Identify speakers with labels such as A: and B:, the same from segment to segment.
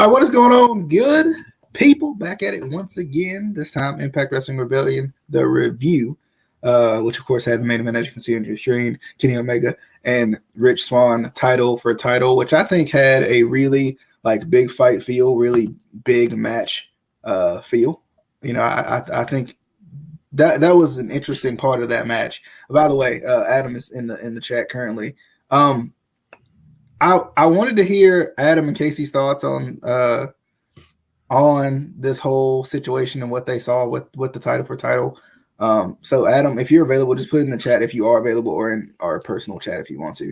A: All right, what is going on, good people? Back at it once again. This time, Impact Wrestling Rebellion, the review, which of course had the main event, as you can see on your screen, Kenny Omega and Rich Swann title for title, which I think had a really big fight feel, really big match feel. You know, I think that was an interesting part of that match. By the way, Adam is in the chat currently. I wanted to hear Adam and Casey's thoughts on this whole situation and what they saw with the title for title. So Adam, if you're available, just put it in the chat if you are available, or in our personal chat if you want to.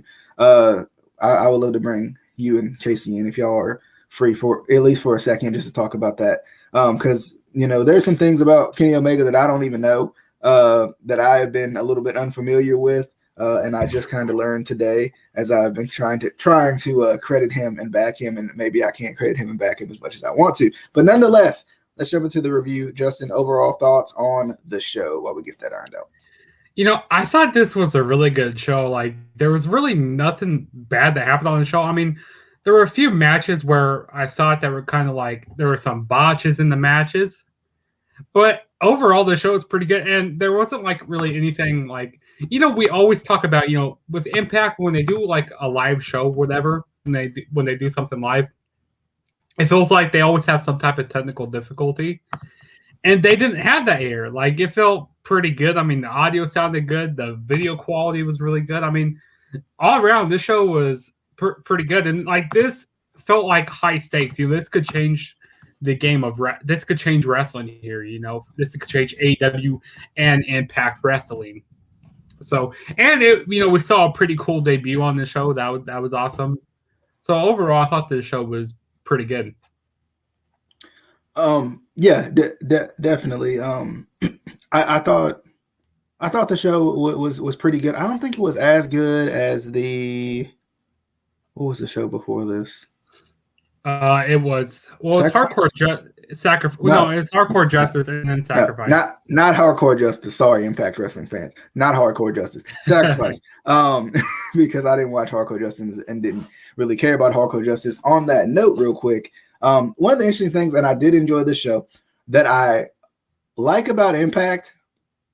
A: I would love to bring you and Casey in if y'all are free for at least for a second just to talk about that. Because there's some things about Kenny Omega that I don't even know, that I have been a little bit unfamiliar with. And I just kind of learned today as I've been trying to credit him and back him, and maybe I can't credit him and back him as much as I want to. But nonetheless, let's jump into the review. Justin, overall thoughts on the show while we get that ironed out.
B: I thought this was a really good show. There was really nothing bad that happened on the show. I mean, there were a few matches where I thought that were kind of there were some botches in the matches. But overall, the show was pretty good. And there wasn't really anything we always talk about, with Impact, when they do a live show, whatever, when they do something live, it feels like they always have some type of technical difficulty. And they didn't have that here. It felt pretty good. I mean, the audio sounded good. The video quality was really good. I mean, all around, this show was pretty good. And this felt like high stakes. This could change the game of this could change wrestling here. This could change AEW and Impact Wrestling. So, and we saw a pretty cool debut on the show. That was awesome. So overall, I thought the show was pretty good.
A: Yeah, definitely. I thought the show was pretty good. I don't think it was as good as what was the show before this?
B: It was it's Hardcore Sacrifice. No, it's Hardcore Justice and then Sacrifice.
A: Not Hardcore Justice. Sorry, Impact Wrestling fans. Not Hardcore Justice. Sacrifice. Because I didn't watch Hardcore Justice and didn't really care about Hardcore Justice. On that note, real quick, one of the interesting things, and I did enjoy this show, that I like about Impact,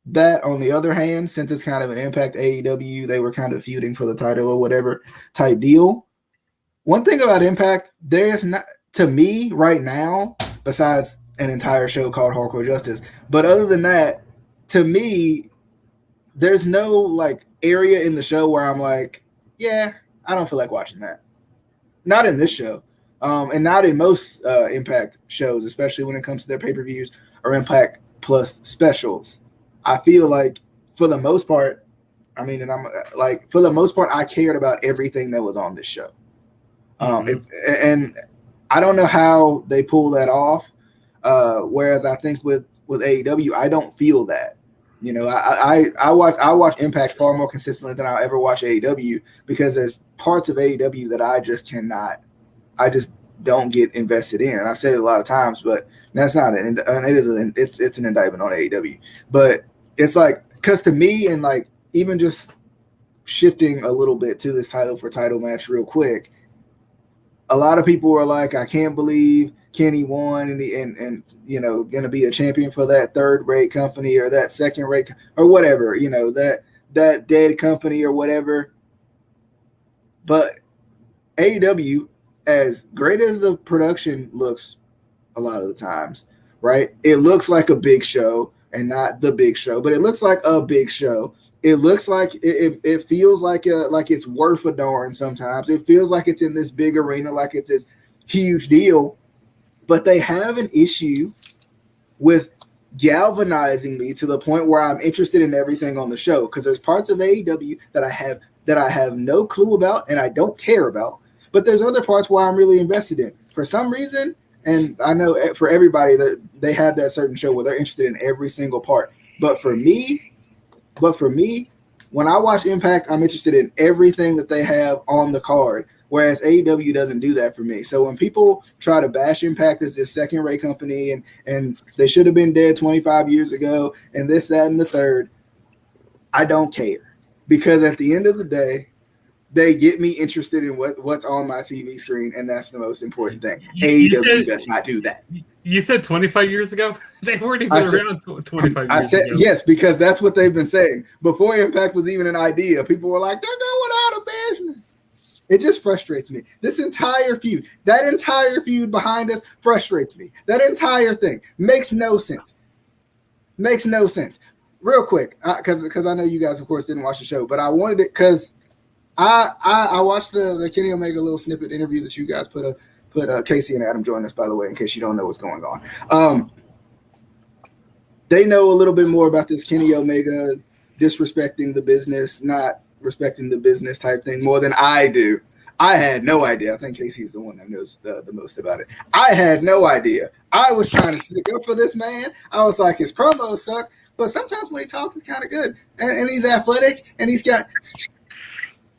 A: that on the other hand, since it's kind of an Impact AEW, they were kind of feuding for the title or whatever type deal. One thing about Impact, there is not, to me right now, besides an entire show called Hardcore Justice, but other than that, to me, there's no area in the show where I'm yeah, I don't feel like watching that. Not in this show, and not in most Impact shows, especially when it comes to their pay-per-views or Impact Plus specials. I feel like for the most part, I cared about everything that was on this show. And I don't know how they pull that off. Whereas I think with AEW, I don't feel that. I watch Impact far more consistently than I'll ever watch AEW, because there's parts of AEW that I just don't get invested in. And I've said it a lot of times, but that's not it. It's an indictment on AEW. But it's because to me, and even just shifting a little bit to this title for title match real quick, a lot of people were I can't believe Kenny won and going to be a champion for that third-rate company or that second-rate or whatever, that dead company or whatever. But AEW, as great as the production looks a lot of the times, right? It looks like a big show, and not the big show, but it looks like a big show. It looks like it feels like it's worth a darn sometimes. It feels like it's in this big arena, like it's this huge deal. But they have an issue with galvanizing me to the point where I'm interested in everything on the show, because there's parts of AEW that I have no clue about and I don't care about. But there's other parts where I'm really invested in. For some reason, and I know for everybody that they have that certain show where they're interested in every single part. But for me, when I watch Impact, I'm interested in everything that they have on the card, whereas AEW doesn't do that for me. So when people try to bash Impact as this second-rate company and they should have been dead 25 years ago and this, that, and the third, I don't care. Because at the end of the day, they get me interested in what's on my TV screen, and that's the most important thing.
B: You
A: AEW does not do that.
B: You said 25 years ago? They weren't even around 25
A: I
B: years
A: said
B: ago.
A: yes, because that's what they've been saying. Before Impact was even an idea, people were like, they're going out of business. It just frustrates me. This entire feud, that entire feud behind us frustrates me. That entire thing makes no sense. Makes no sense. Real quick, because I know you guys, of course, didn't watch the show, but I wanted it because I watched the Kenny Omega little snippet interview that you guys put Casey and Adam join us, by the way, in case you don't know what's going on. They know a little bit more about this Kenny Omega disrespecting the business, not respecting the business type thing more than I do. I had no idea. I think Casey is the one that knows the most about it. I had no idea. I was trying to stick up for this man. I was like, his promos suck, but sometimes when he talks, it's kind of good. And he's athletic, and he's got –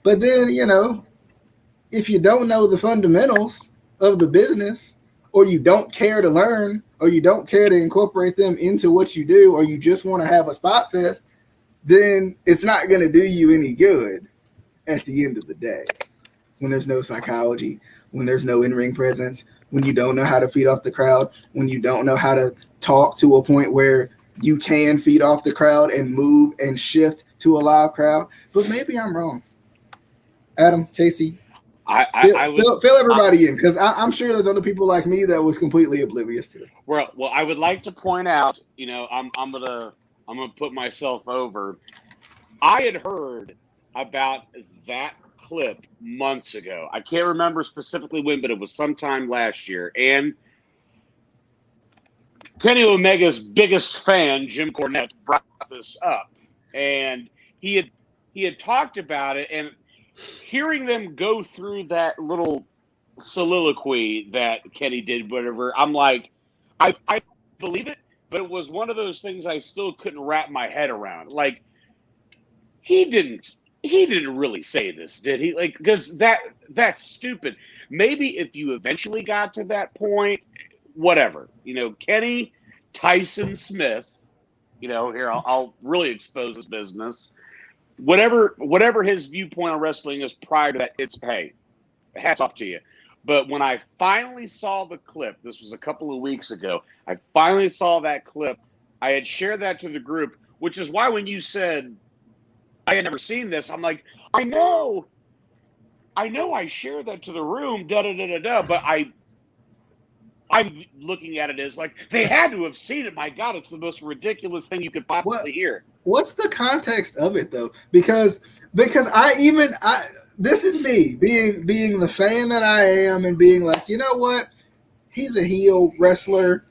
A: but then, if you don't know the fundamentals of the business, or you don't care to learn, or you don't care to incorporate them into what you do, or you just want to have a spot fest, then it's not going to do you any good at the end of the day. When there's no psychology, when there's no in-ring presence, when you don't know how to feed off the crowd, when you don't know how to talk to a point where you can feed off the crowd and move and shift to a live crowd. But maybe I'm wrong. Adam, Casey, fill everybody in, because I'm sure there's other people like me that was completely oblivious to it.
C: Well, I would like to point out, I'm gonna put myself over. I had heard about that clip months ago. I can't remember specifically when, but it was sometime last year. And Kenny Omega's biggest fan, Jim Cornette, brought this up, and he had talked about it, and hearing them go through that little soliloquy that Kenny did, whatever, I'm like, I believe it, but it was one of those things I still couldn't wrap my head around. Like, he didn't really say this, did he? Like, because that's stupid. Maybe if you eventually got to that point, whatever. Kenny Tyson Smith, here, I'll really expose his business. Whatever his viewpoint on wrestling is prior to that, it's, hey, hats off to you. But when I finally saw the clip, this was a couple of weeks ago, I finally saw that clip. I had shared that to the group, which is why when you said I had never seen this, I'm like, I know I shared that to the room, but I'm looking at it as like, they had to have seen it. My God, it's the most ridiculous thing you could possibly hear.
A: What's the context of it, though? Because this is me being the fan that I am, and being like, you know what? He's a heel wrestler.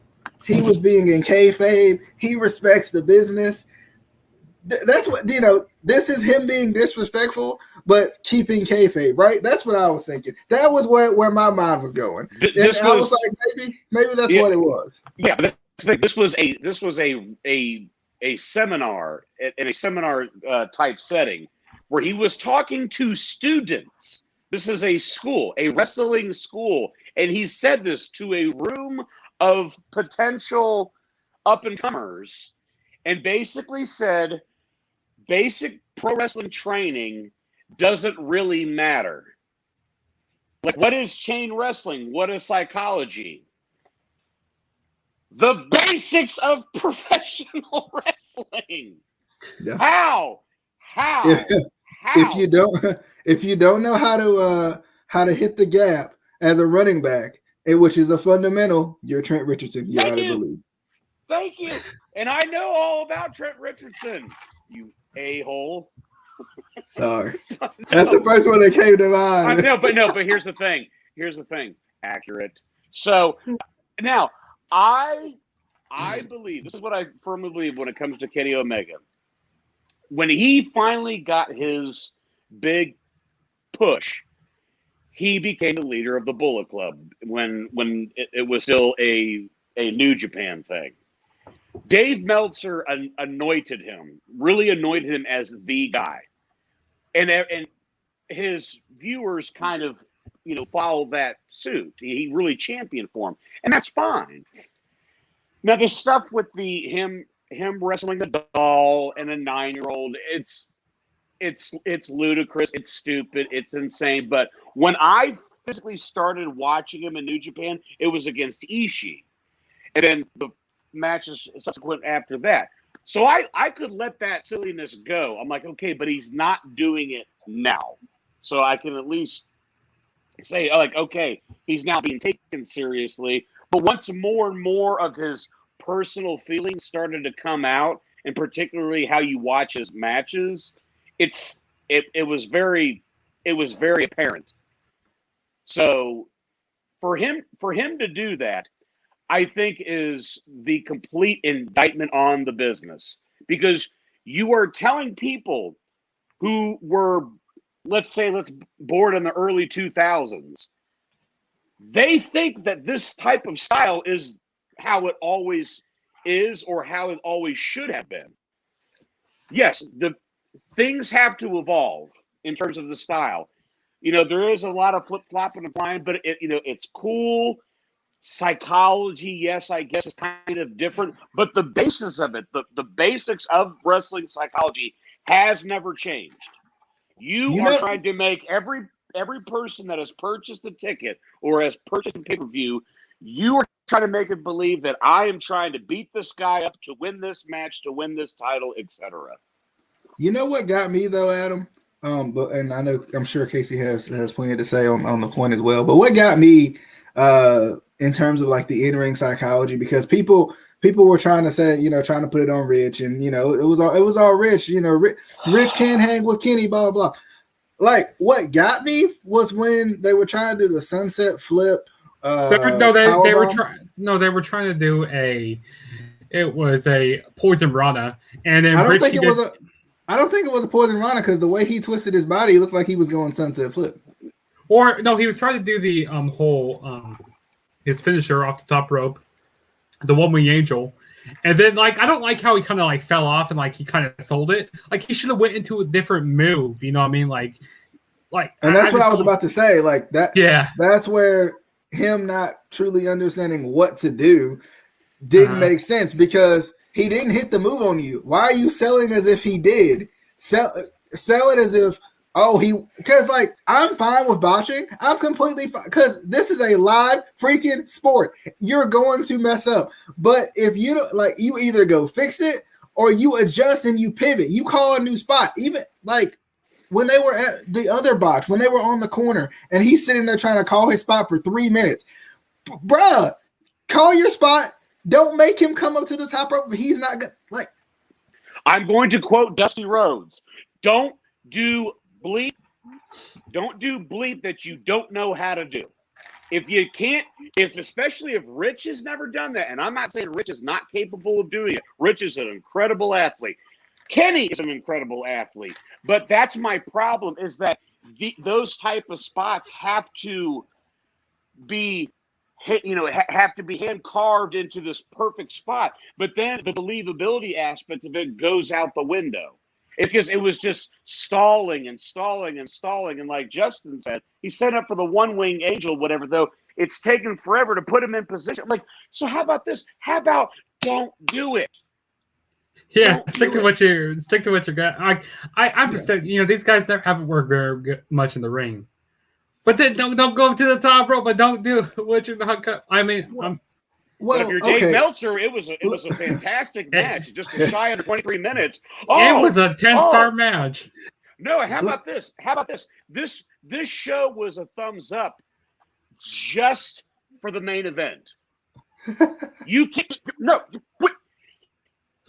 A: He was being in kayfabe. He respects the business. That's what, this is him being disrespectful, but keeping kayfabe, right? That's what I was thinking. That was where my mind was going. I was like, maybe that's what it was.
C: Yeah, but this was a seminar, in a seminar type setting, where he was talking to students. This is a school, a wrestling school, and he said this to a room of potential up-and-comers, and basically said, basic pro wrestling training doesn't really matter. Like, what is chain wrestling? What is psychology? The basics of professional wrestling.
A: Yeah.
C: How?
A: If you don't know how to hit the gap as a running back, which is a fundamental, you're Trent Richardson. You're out of the league.
C: Thank you. And I know all about Trent Richardson. You a-hole.
A: Sorry. That's the first one that came to mind.
C: But here's the thing. Accurate. So now I believe, this is what I firmly believe when it comes to Kenny Omega. When he finally got his big push, he became the leader of the Bullet Club when it was still a New Japan thing. Dave Meltzer anointed him as the guy. And his viewers kind of, followed that suit. He really championed for him. And that's fine. Now, the stuff with him wrestling the doll and a 9-year-old, it's ludicrous, it's stupid, it's insane. But when I physically started watching him in New Japan, it was against Ishii, and then the matches subsequent after that. So I could let that silliness go. I'm like, okay, but he's not doing it now, so I can at least say, like, okay, he's now being taken seriously. But once more and more of his personal feelings started to come out, and particularly how you watch his matches, it was very apparent. So for him to do that, I think is the complete indictment on the business, because you are telling people who were, let's bored in the early 2000s, they think that this type of style is how it always is, or how it always should have been. Yes, the things have to evolve in terms of the style. There is a lot of flip-flopping and flying, but it's cool. Psychology, yes, I guess, is kind of different, but the basis of it, the basics of wrestling psychology has never changed. You are trying to make every person that has purchased a ticket or has purchased a pay-per-view, you are trying to make it believe that I am trying to beat this guy up to win this match, to win this title, etc.
A: You know what got me though, Adam? And I'm sure Casey has plenty to say on the point as well. But what got me in terms of like the in-ring psychology, because people were trying to say, trying to put it on Rich, and it was all Rich. Rich can't hang with Kenny, blah blah. Like, what got me was when they were trying to do the sunset flip.
B: They were trying to do a Poison Rana, and then
A: I don't think it was a Poison Rana, because the way he twisted his body, it looked like he was going sunset flip.
B: Or no, he was trying to do the whole his finisher off the top rope, the One Wing Angel, and then like I don't like how he kind of like fell off and like he kind of sold it. Like he should have went into a different move. You know what I mean? Like,
A: and that's what I was about to say. Like that.
B: Yeah,
A: that's where him not truly understanding what to do didn't make sense, because he didn't hit the move on you. Why are you selling as if he did? Sell it as if, because like I'm fine with botching. I'm completely fine, because this is a live freaking sport. You're going to mess up. But if you don't, like, you either go fix it or you adjust and you pivot. You call a new spot. Even like when they were at the other botch, when they were on the corner and he's sitting there trying to call his spot for 3 minutes. Bruh, call your spot. Don't make him come up to the top rope. He's not good. Like,
C: I'm going to quote Dusty Rhodes. Don't do bleep that you don't know how to do. If you can't, especially if Rich has never done that, and I'm not saying Rich is not capable of doing it. Rich is an incredible athlete. Kenny is an incredible athlete. But that's my problem, is that those type of spots have to be hand carved into this perfect spot. But then the believability aspect of it goes out the window. Because it was just stalling. And like Justin said, he set up for the One Wing Angel, whatever, though it's taken forever to put him in position. Like, so how about this? How about don't do it?
B: Yeah, stick to what you got. I'm just saying, these guys haven't worked very much in the ring. But then don't go up to the top rope, but don't do what you're not. I mean,
C: well, if you're Dave Meltzer, it was a fantastic match, just a shy under 23 minutes. Oh,
B: it was a 10-star match.
C: No, how about this? This show was a thumbs up just for the main event. You can't. No.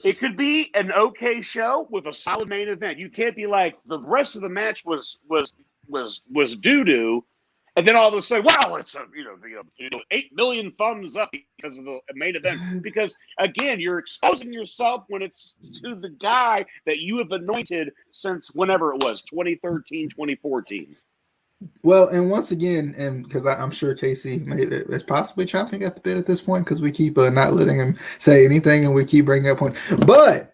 C: It could be an okay show with a solid main event. You can't be like the rest of the match was doo-doo, and then all of a sudden, wow, it's 8 million thumbs up because of the main event. Because again, you're exposing yourself when it's to the guy that you have anointed since whenever it was, 2013, 2014.
A: Well, and once again, and because I'm sure Casey is possibly chomping at the bit at this point, because we keep not letting him say anything, and we keep bringing up points. But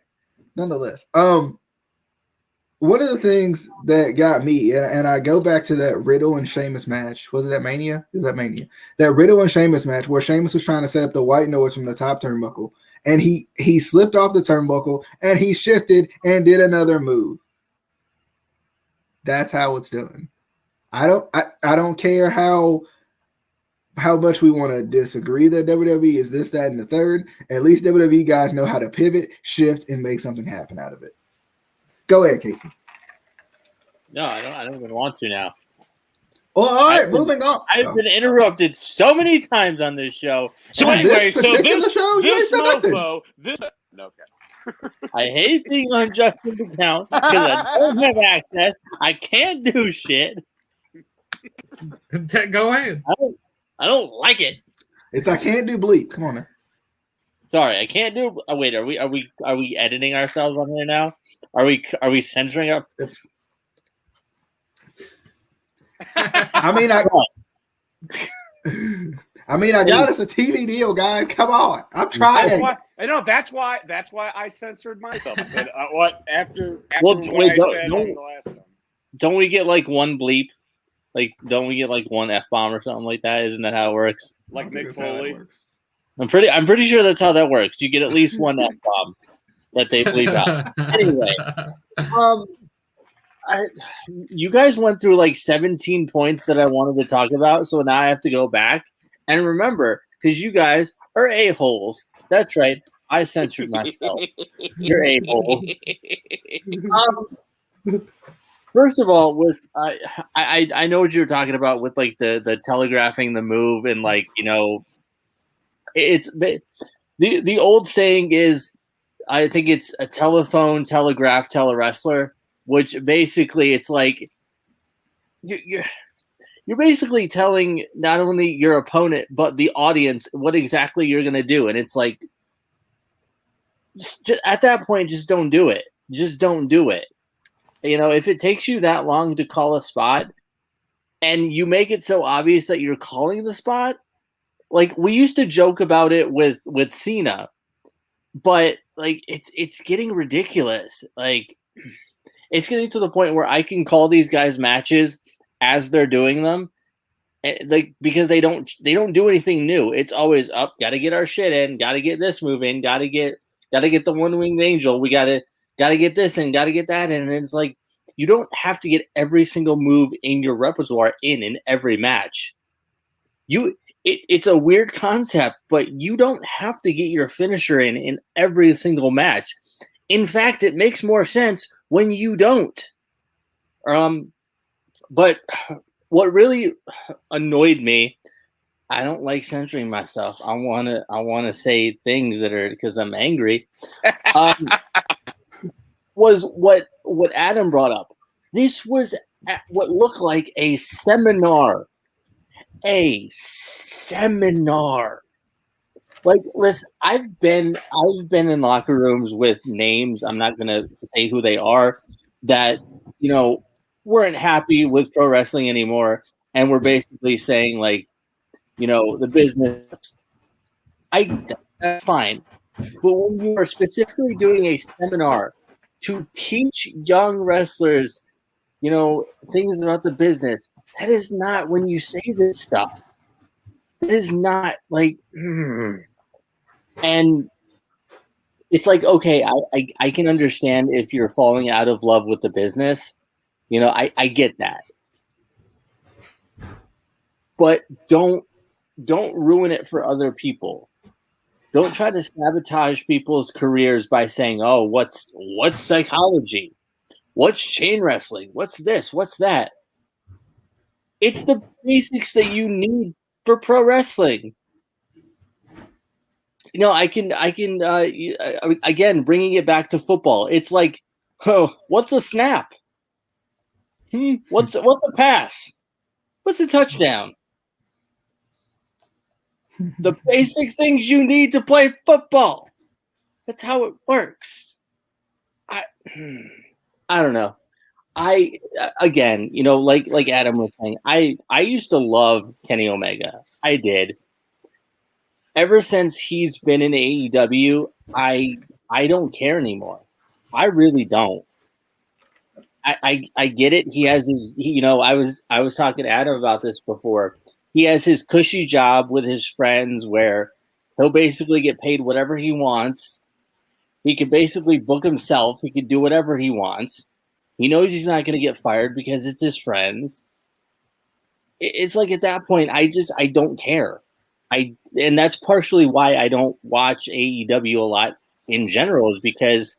A: nonetheless, one of the things that got me, and I go back to that Riddle and Sheamus match. Was it at Mania? Is that Mania? That Riddle and Sheamus match where Sheamus was trying to set up the white noise from the top turnbuckle, and he slipped off the turnbuckle and he shifted and did another move. That's how it's done. I don't care how much we want to disagree that WWE is this, that, and the third. At least WWE guys know how to pivot, shift, and make something happen out of it. Go ahead, Casey.
D: No, I don't even want to now.
A: Well, all right, moving on.
D: I've been interrupted so many times on this show.
C: So
A: On
C: anyway,
A: this particular show, you ain't
C: this
A: said nothing.
C: mofo, okay.
D: I hate being on Justin's account because I don't have access. I can't do shit.
B: Go ahead.
D: I don't like it.
A: It's I can't do bleep. Come on now.
D: Sorry, I can't do. Oh, wait, are we editing ourselves on here now? Are we censoring up?
A: I got us a TV deal, guys. Come on, I'm trying.
C: That's why I censored myself. I said, what after
D: Well,
C: what
D: wait,
C: I said on the last one.
D: Don't we get like one bleep? Like, don't we get like one F-bomb or something like that? Isn't that how it works?
C: Like Mick Foley.
D: I'm pretty sure that's how that works. You get at least one F-bomb that they bleep out. Anyway, you guys went through like 17 points that I wanted to talk about, so now I have to go back and remember, because you guys are a-holes. That's right. I censored myself. You're a-holes. First of all, with I know what you're talking about with like the telegraphing the move and like, you know, it's the old saying is, I think it's a telephone, telegraph, telewrestler, which basically it's like you're basically telling not only your opponent but the audience what exactly you're gonna do, and it's like just at that point, just don't do it. Just don't do it. You know, if it takes you that long to call a spot and you make it so obvious that you're calling the spot, like we used to joke about it with Cena, but like it's getting ridiculous. Like it's getting to the point where I can call these guys matches as they're doing them, like because they don't do anything new. It's always up, got to get our shit in, got to get this move in, got to get the one-winged angel. We got to get this in, got to get that in. And it's like you don't have to get every single move in your repertoire in every match. It's a weird concept, but you don't have to get your finisher in every single match. In fact, it makes more sense when you don't. But what really annoyed me, I don't like censoring myself. I wanna say things that are because I'm angry. Was what Adam brought up. This was what looked like a seminar. A seminar. Like, listen, I've been in locker rooms with names. I'm not gonna say who they are. That weren't happy with pro wrestling anymore, and we're basically saying like, the business. That's fine, but when you are specifically doing a seminar to teach young wrestlers, things about the business, that is not when you say this stuff. That is not like, and it's like, okay, I can understand if you're falling out of love with the business. I get that. But don't ruin it for other people. Don't try to sabotage people's careers by saying, "Oh, what's psychology? What's chain wrestling? What's this? What's that?" It's the basics that you need for pro wrestling. I can again, bringing it back to football. It's like, oh, what's a snap? What's a pass? What's a touchdown? The basic things you need to play football. That's how it works. I don't know. Again, like Adam was saying, I used to love Kenny Omega. I did. Ever since he's been in AEW, I don't care anymore. I really don't. I get it. He has his, I was talking to Adam about this before. He has his cushy job with his friends where he'll basically get paid whatever he wants. He can basically book himself. He can do whatever he wants. He knows he's not going to get fired because it's his friends. It's like at that point, I don't care. And that's partially why I don't watch AEW a lot in general, is because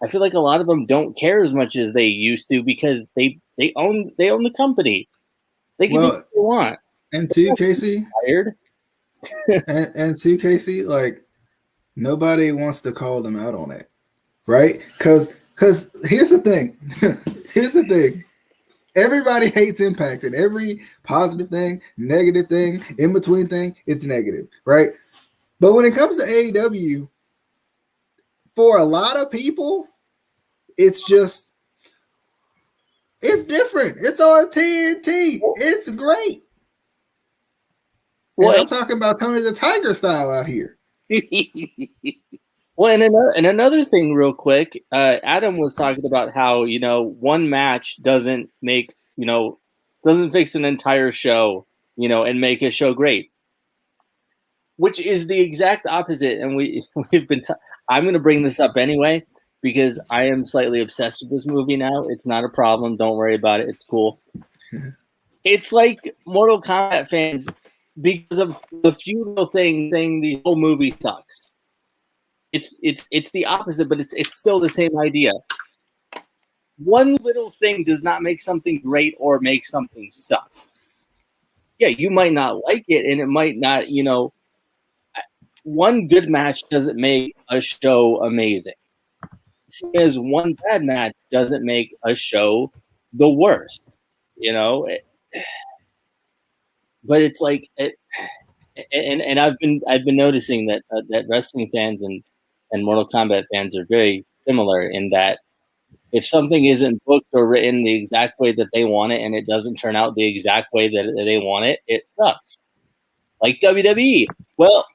D: I feel like a lot of them don't care as much as they used to because they own the company. They can do what they want.
A: And too, Casey,
D: fired.
A: and too, Casey, like nobody wants to call them out on it, right? Because here's the thing. Here's the thing. Everybody hates Impact, and every positive thing, negative thing, in between thing, it's negative, right? But when it comes to AEW, for a lot of people, it's different. It's on TNT. It's great. Well, I'm talking about Tony the Tiger style out here.
D: Well, and another thing real quick, Adam was talking about how, one match doesn't fix an entire show, and make a show great, which is the exact opposite. And I'm going to bring this up anyway, because I am slightly obsessed with this movie now. It's not a problem. Don't worry about it. It's cool. It's like Mortal Kombat fans, because of the few little things, saying the whole movie sucks. It's the opposite, but it's still the same idea. One little thing does not make something great or make something suck. Yeah, you might not like it, and it might not, one good match doesn't make a show amazing. Same as one bad match doesn't make a show the worst, But it's like, and I've been noticing that that wrestling fans and Mortal Kombat fans are very similar in that if something isn't booked or written the exact way that they want it, and it doesn't turn out the exact way that they want it, it sucks. Like WWE. Well,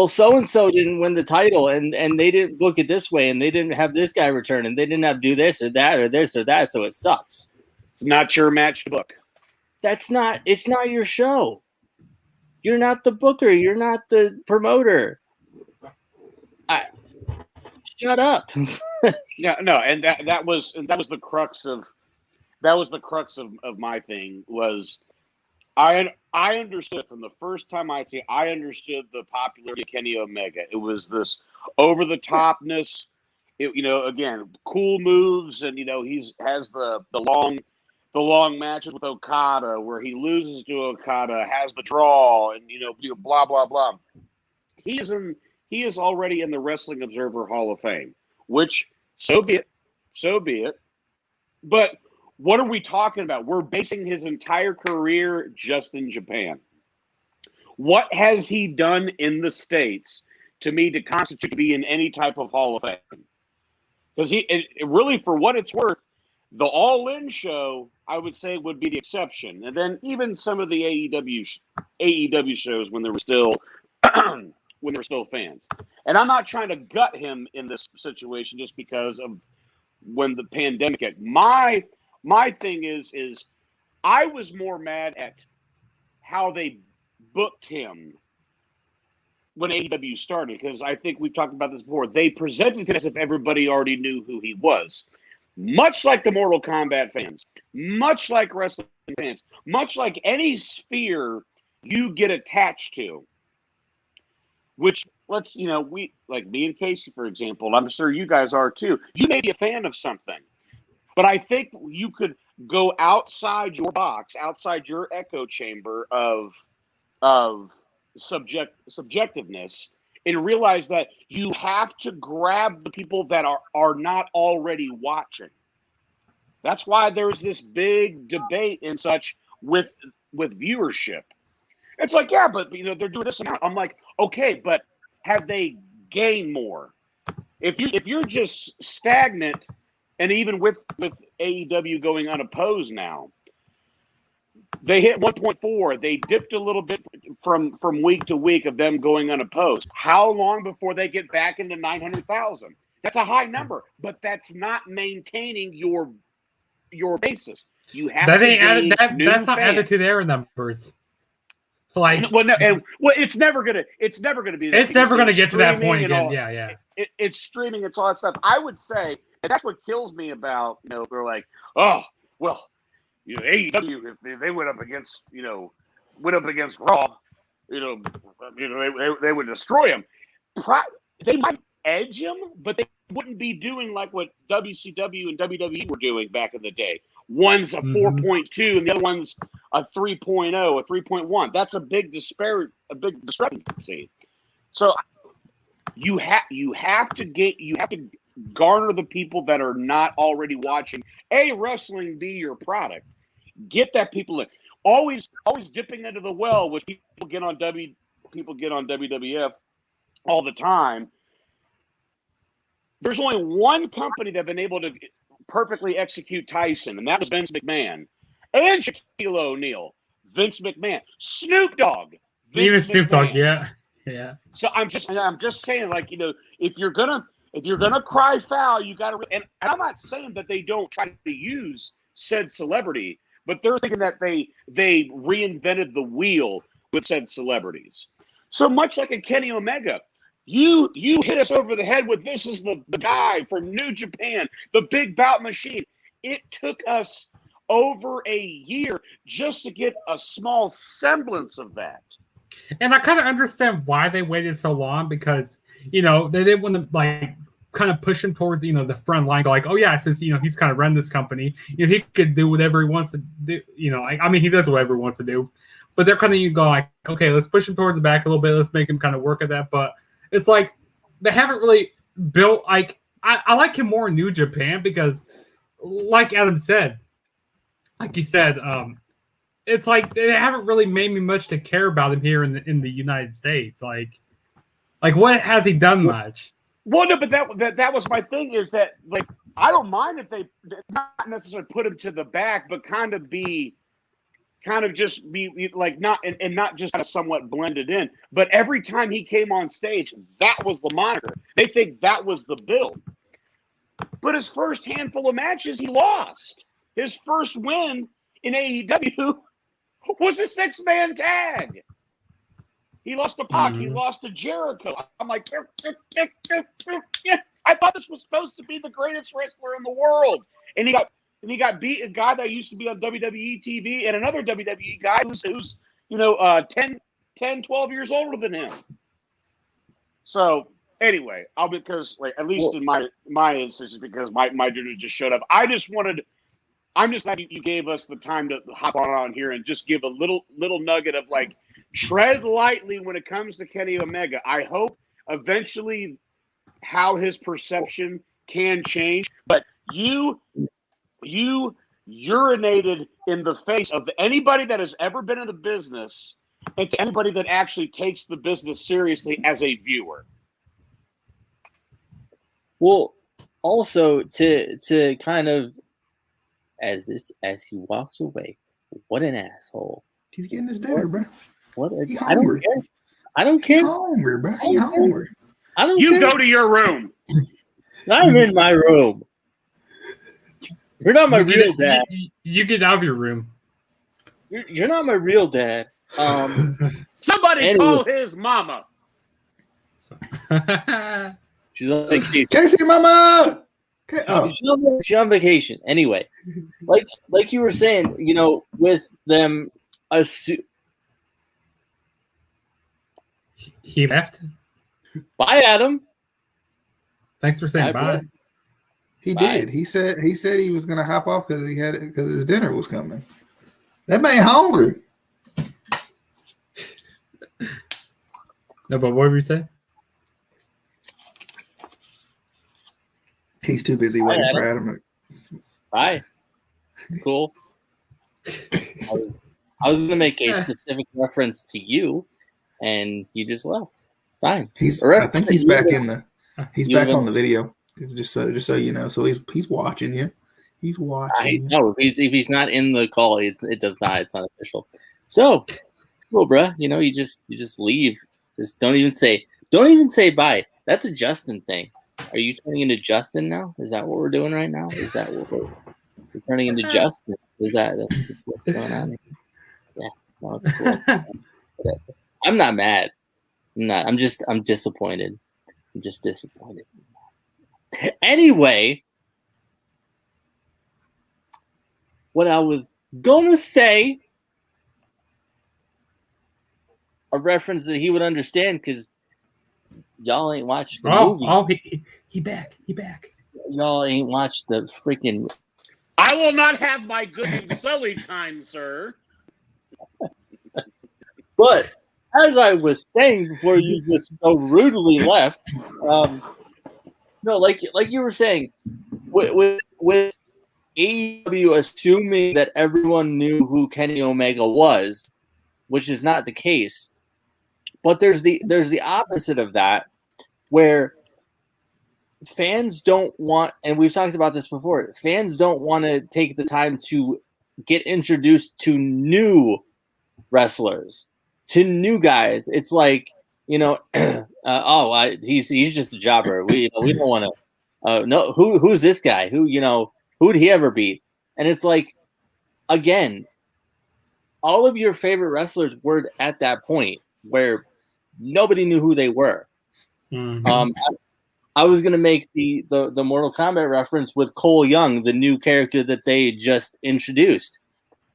D: so-and-so didn't win the title, and they didn't book it this way, and they didn't have this guy return, and they didn't have to do this or that or this or that, so it sucks.
C: It's not your match to book.
D: It's not your show. You're not the booker. You're not the promoter. Shut up.
C: No, and that was the crux of my thing was I understood from the first time I understood the popularity of Kenny Omega. It was this over the topness, again, cool moves, and he has the long matches with Okada where he loses to Okada, has the draw, and blah blah blah. He is already in the Wrestling Observer Hall of Fame, which so be it. But what are we talking about? We're basing his entire career just in Japan. What has he done in the States to me to constitute to be in any type of Hall of Fame? Because really, for what it's worth, the All In show, I would say, would be the exception. And then even some of the AEW shows when there were still fans. And I'm not trying to gut him in this situation just because of when the pandemic hit. My thing is I was more mad at how they booked him when AEW started, because I think we've talked about this before. They presented him as if everybody already knew who he was. Much like the Mortal Kombat fans, much like wrestling fans, much like any sphere you get attached to, which we, like me and Casey, for example, I'm sure you guys are too. You may be a fan of something, but I think you could go outside your box, outside your echo chamber of subjectiveness, and realize that you have to grab the people that are not already watching. That's why there's this big debate and such with viewership. It's like, yeah, but they're doing this amount. I'm like, okay, but have they gained more? If you're just stagnant, and even with AEW going unopposed now, they hit 1.4. They dipped a little bit from week to week of them going unopposed. How long before they get back into 900,000? That's a high number, but that's not maintaining your basis. You have
B: that's not added to their numbers. Like,
C: it's never gonna be.
B: It's never gonna get to that point again. Yeah.
C: It's streaming. It's all that stuff. I would say that's what kills me about, they're like, oh, well, AEW, if they went up against Raw, they would destroy him. They might edge him, but they wouldn't be doing like what WCW and WWE were doing back in the day. One's a 4.2 and the other one's a 3.0, a 3.1. That's a big discrepancy. So you have to garner the people that are not already watching wrestling, be your product. Get that people in. Always dipping into the well, which people get on WWF all the time. There's only one company that's been able to perfectly execute Tyson, and that was Vince McMahon. And Shaquille O'Neal, Vince McMahon, Snoop Dogg,
B: even Snoop Dogg, yeah.
C: So I'm just saying, like, if you're gonna cry foul, you got to. And I'm not saying that they don't try to use said celebrity, but they're thinking that they reinvented the wheel with said celebrities. So much like a Kenny Omega. You hit us over the head with this is the guy from New Japan, the big bout machine. It took us over a year just to get a small semblance of that.
B: And I kind of understand why they waited so long, because, they didn't want to, like, kind of push him towards, the front line. Go like, oh, yeah, since, he's kind of run this company, he could do whatever he wants to do. He does whatever he wants to do. But they're kind of go like, okay, let's push him towards the back a little bit. Let's make him kind of work at that. But it's like they haven't really built, like, I like him more in New Japan because, like Adam said, like he said, it's like they haven't really made me much to care about him here in the United States. Like what has he done much?
C: Well, no, but that was my thing, is that, like, I don't mind if they not necessarily put him to the back, but kind of just be like, not just kind of somewhat blended in. But every time he came on stage, that was the moniker. They think that was the build. But his first handful of matches, he lost. His first win in AEW was a 6-man tag. He lost to Pac. He lost to Jericho. I'm like, I thought this was supposed to be the greatest wrestler in the world. And he got beat, a guy that used to be on WWE TV, and another WWE guy who's 10, 12 years older than him. So anyway, because like, at least in my instance, because my dude just showed up. I'm just glad you gave us the time to hop on here and just give a little nugget of, like, tread lightly when it comes to Kenny Omega. I hope eventually how his perception can change, but you urinated in the face of anybody that has ever been in the business, and to anybody that actually takes the business seriously as a viewer.
D: Well, also to kind of as he walks away, what an asshole!
A: He's getting his dinner, bro.
D: I don't care. I don't care.
A: He's hungry, bro. He's hungry.
D: I don't.
C: You care. Go to your room.
D: I'm in my room. You're not my real dad.
B: You get out of your room.
D: You're not my real dad.
C: Somebody call his mama.
D: She's on vacation.
A: Casey, mama. Oh.
D: She's on vacation. Anyway, like you were saying, with them,
B: he left.
D: Bye, Adam.
B: Thanks for saying bye.
A: He did. He said he was gonna hop off because his dinner was coming. That man hungry.
B: No, but what were you saying?
A: He's too busy waiting for Adam.
D: Bye. Cool. I was gonna make a specific reference to you, and you just left. It's fine.
A: I think he's back He's back on the video. Just so you know. So he's watching you. He's watching.
D: No, if he's not in the call, it's not official. So cool, bro. You just leave. Just don't even say bye. That's a Justin thing. Are you turning into Justin now? Is that what we're doing right now? Is that what we're turning into Justin? Is that's what's going on here? Yeah, no, it's cool. I'm not mad. I'm disappointed. I'm just disappointed. Anyway, what I was gonna say, a reference that he would understand because y'all ain't watched the movie.
B: He back.
D: Y'all ain't watched the freaking.
C: I will not have my good and sullied, kind sir.
D: But as I was saying before you just so rudely left, no, like you were saying, with AEW assuming that everyone knew who Kenny Omega was, which is not the case. But there's the opposite of that, where fans don't want, and we've talked about this before, fans don't want to take the time to get introduced to new wrestlers, to new guys. It's like, he's just a jobber. We don't want to no, who's this guy? Who'd he ever beat? And it's like, again, all of your favorite wrestlers were at that point where nobody knew who they were.
B: Mm-hmm.
D: I was going to make the Mortal Kombat reference with Cole Young, the new character that they just introduced.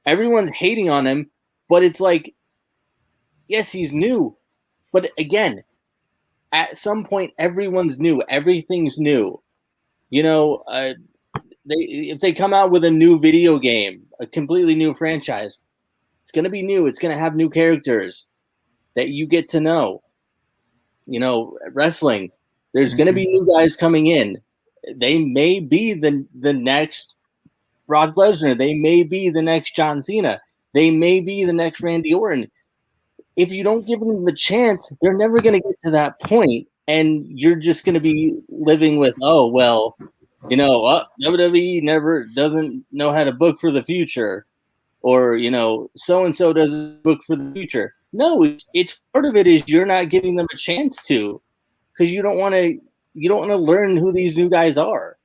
D: Everyone's hating on him, but it's like, yes, he's new. But again, at some point, everyone's new. Everything's new. If they come out with a new video game, a completely new franchise, it's going to be new. It's going to have new characters that you get to know. Wrestling, there's going to be new guys coming in. They may be the next Brock Lesnar. They may be the next John Cena. They may be the next Randy Orton. If you don't give them the chance, they're never going to get to that point, and you're just going to be living with, WWE never doesn't know how to book for the future, or so-and-so doesn't book for the future. No, it's part of it is you're not giving them a chance to, because you don't want to learn who these new guys are.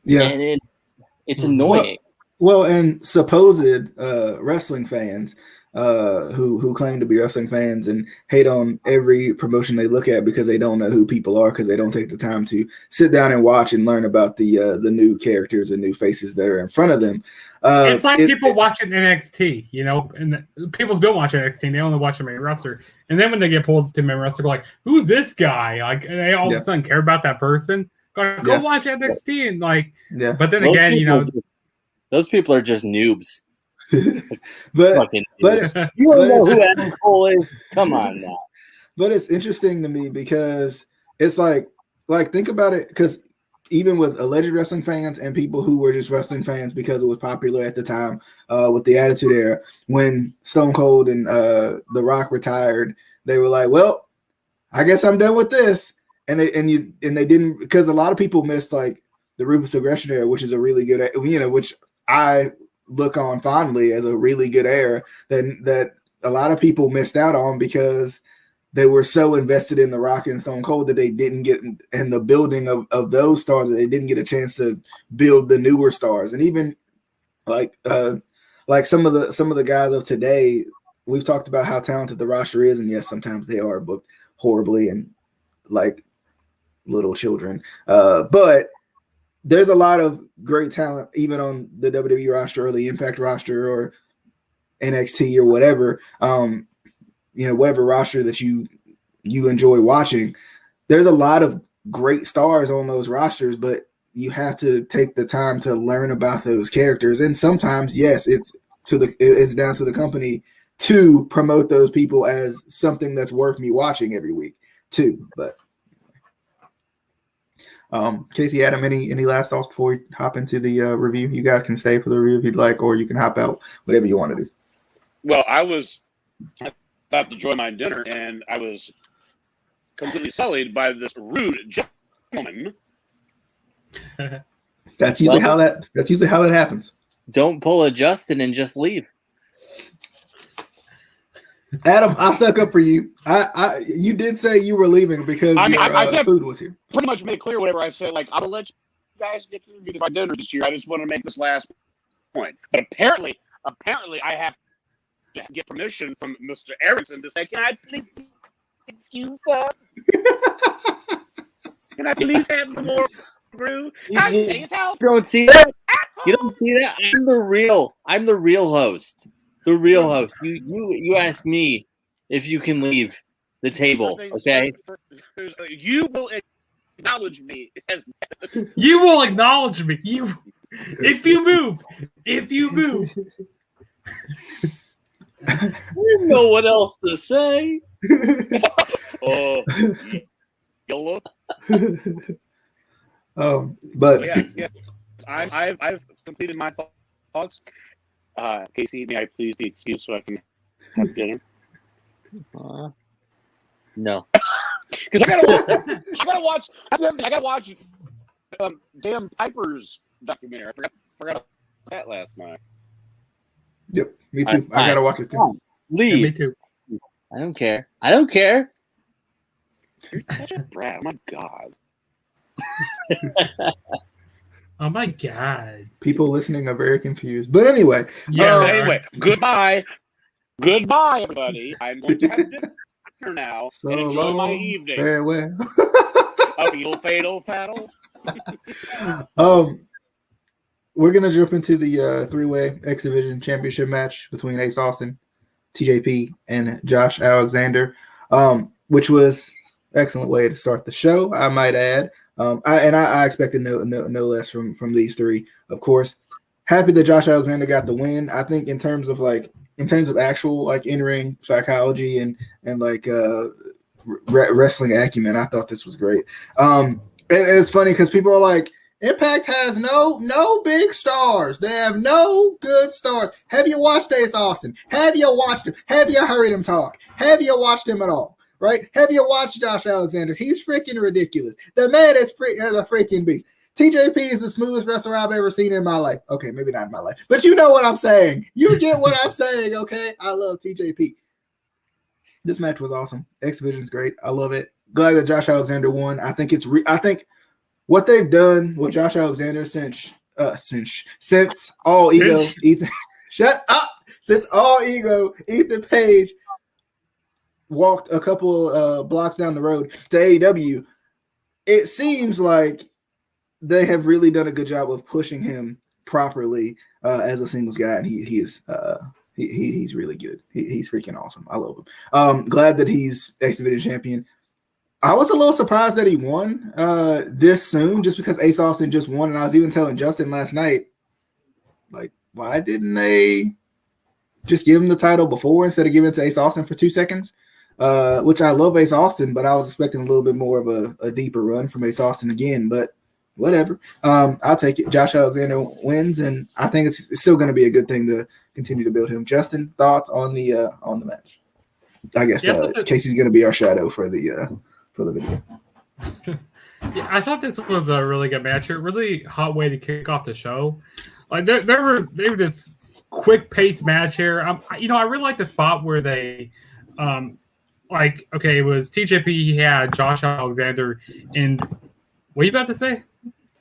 A: Yeah,
D: and it's annoying.
A: Well, and supposed wrestling fans who claim to be wrestling fans and hate on every promotion they look at because they don't know who people are, because they don't take the time to sit down and watch and learn about the new characters and new faces that are in front of them.
B: It's like people watching NXT, and people who don't watch NXT, they only watch the main roster. And then when they get pulled to the main roster, they're like, who's this guy? Like, and they all of a sudden care about that person. Go watch NXT. And but then
D: those
B: again,
D: those people are just noobs.
A: but
D: you don't know who Adam Cole is. Come on now.
A: But it's interesting to me because it's like think about it, because even with alleged wrestling fans and people who were just wrestling fans because it was popular at the time, with the Attitude Era, when Stone Cold and The Rock retired, they were like, well, I guess I'm done with this. And they didn't, because a lot of people missed like the Ruthless Aggression Era, which is a really good, which I look on fondly as a really good era that a lot of people missed out on because they were so invested in The Rock and Stone Cold that they didn't get in the building of those stars, that they didn't get a chance to build the newer stars. And even like some of the guys of today, we've talked about how talented the roster is, and yes, sometimes they are booked horribly and like little children, but there's a lot of great talent even on the WWE roster or the Impact roster or NXT or whatever, whatever roster that you enjoy watching. There's a lot of great stars on those rosters, but you have to take the time to learn about those characters. And sometimes, yes, it's down to the company to promote those people as something that's worth me watching every week too. But Casey, Adam, any last thoughts before we hop into the review? You guys can stay for the review if you'd like, or you can hop out, whatever you want to do.
C: Well, I was about to enjoy my dinner, and I was completely sullied by this rude gentleman.
A: That's usually how that happens.
D: Don't pull a Justin and just leave.
A: Adam, I stuck up for you. You did say you were leaving because your food was here.
C: Pretty much made it clear whatever I said. Like, I'll let you guys get to my dinner this year. I just want to make this last point. But apparently, I have to get permission from Mr. Erickson to say, "Can I please excuse that? Can I please have some more brew?"
D: You don't see that? You don't see that? I'm the real host. The real host. You ask me if you can leave the table, okay?
C: You will acknowledge me.
B: You will acknowledge me. If you move.
D: I didn't know what else to say.
C: Yellow.
A: But
C: yes. I've completed my thoughts. Casey, may I please be excused so I can have dinner?
D: No.
C: Because I gotta watch damn Piper's documentary. I forgot about that last night.
A: Yep, me too. I gotta watch it too.
D: Leave.
B: Yeah, me too.
D: I don't care.
C: You're such a brat. Oh my god.
B: Oh my god.
A: People listening are very confused. But anyway.
B: Yeah.
C: Anyway, goodbye. Goodbye, everybody. I'm going to have dinner now.
A: So
C: and enjoy
A: long.
C: my evening.
A: Farewell.
C: A fatal paddle.
A: We're gonna jump into the three-way X Division Championship match between Ace Austin, TJP, and Josh Alexander, which was excellent way to start the show, I might add. I expected no less from these three. Of course, happy that Josh Alexander got the win. I think in terms of actual like in-ring psychology and like wrestling acumen, I thought this was great. And it's funny because people are like, Impact has no big stars. They have no good stars. Have you watched Ace Austin? Have you watched him? Have you heard him talk? Have you watched him at all? Right? Have you watched Josh Alexander? He's freaking ridiculous. The man is a freaking beast. TJP is the smoothest wrestler I've ever seen in my life. Okay, maybe not in my life, but you know what I'm saying. You get what I'm saying, okay? I love TJP. This match was awesome. X Division's great. I love it. Glad that Josh Alexander won. I think what they've done with Josh Alexander since All Ego, Ethan, shut up. Since All Ego, Ethan Page walked a couple blocks down the road to AEW, it seems like they have really done a good job of pushing him properly as a singles guy, and he's really good. He's freaking awesome. I love him. Glad that he's X Division champion. I was a little surprised that he won this soon, just because Ace Austin just won, and I was even telling Justin last night, like, why didn't they just give him the title before instead of giving it to Ace Austin for 2 seconds? Which I love Ace Austin, but I was expecting a little bit more of a deeper run from Ace Austin again, but whatever. I'll take it. Josh Alexander wins, and I think it's still going to be a good thing to continue to build him. Justin, thoughts on the match? I guess Casey's going to be our shadow for the video.
B: Yeah, I thought this was a really good match. A really hot way to kick off the show. Like they were this quick pace match here. I really like the spot where they, it was TJP. He had Josh Alexander, and what are you about to say?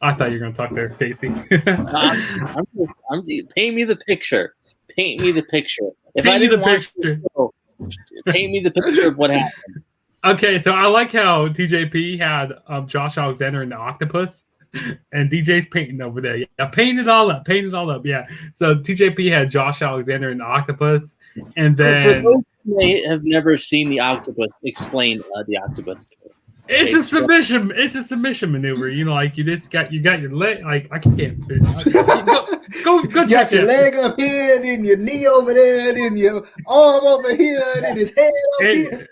B: I thought you were going to talk there, Casey.
D: I'm paint me the picture. Paint me the picture. If I didn't watch the show, paint me the picture of what happened.
B: Okay, so I like how TJP had Josh Alexander in the octopus, and DJ's painting over there. Yeah, paint it all up. Yeah. So TJP had Josh Alexander in the octopus, and then
D: for those who may have never seen the octopus, explain the octopus to me.
B: It's a submission. It's a submission maneuver. You got your leg. Like I can't. Go check
A: got your leg up here, then your knee over there, then your arm over here, then his head up here.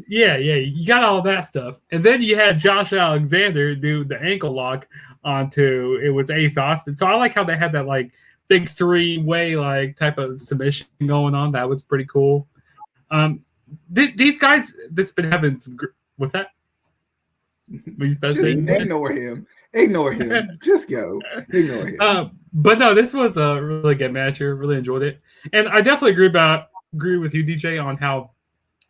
B: Yeah, you got all that stuff, and then you had Josh Alexander do the ankle lock onto it was Ace Austin. So I like how they had that like big three-way like type of submission going on. That was pretty cool. These guys, this been having some. What's that?
A: Just ignore him. Just go. Ignore him.
B: But no, this was a really good match here. Really enjoyed it, and I definitely agree with you, DJ, on how.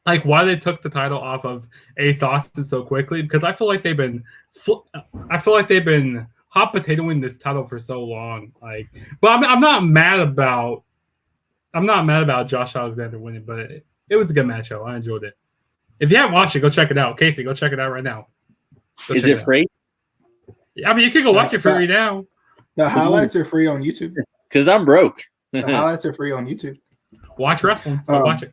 B: Like why they took the title off of Ace Austin so quickly, because I feel like they've been hot potatoing this title for so long. Like, but I'm not mad about Josh Alexander winning, but it was a good match. I enjoyed it. If you haven't watched it, go check it out. Casey, go check it out right now.
D: Is it free?
B: I mean, you can go watch it free now.
A: The highlights are free on YouTube.
D: Because I'm broke.
A: The highlights are free on YouTube.
B: Watch wrestling. Watch it.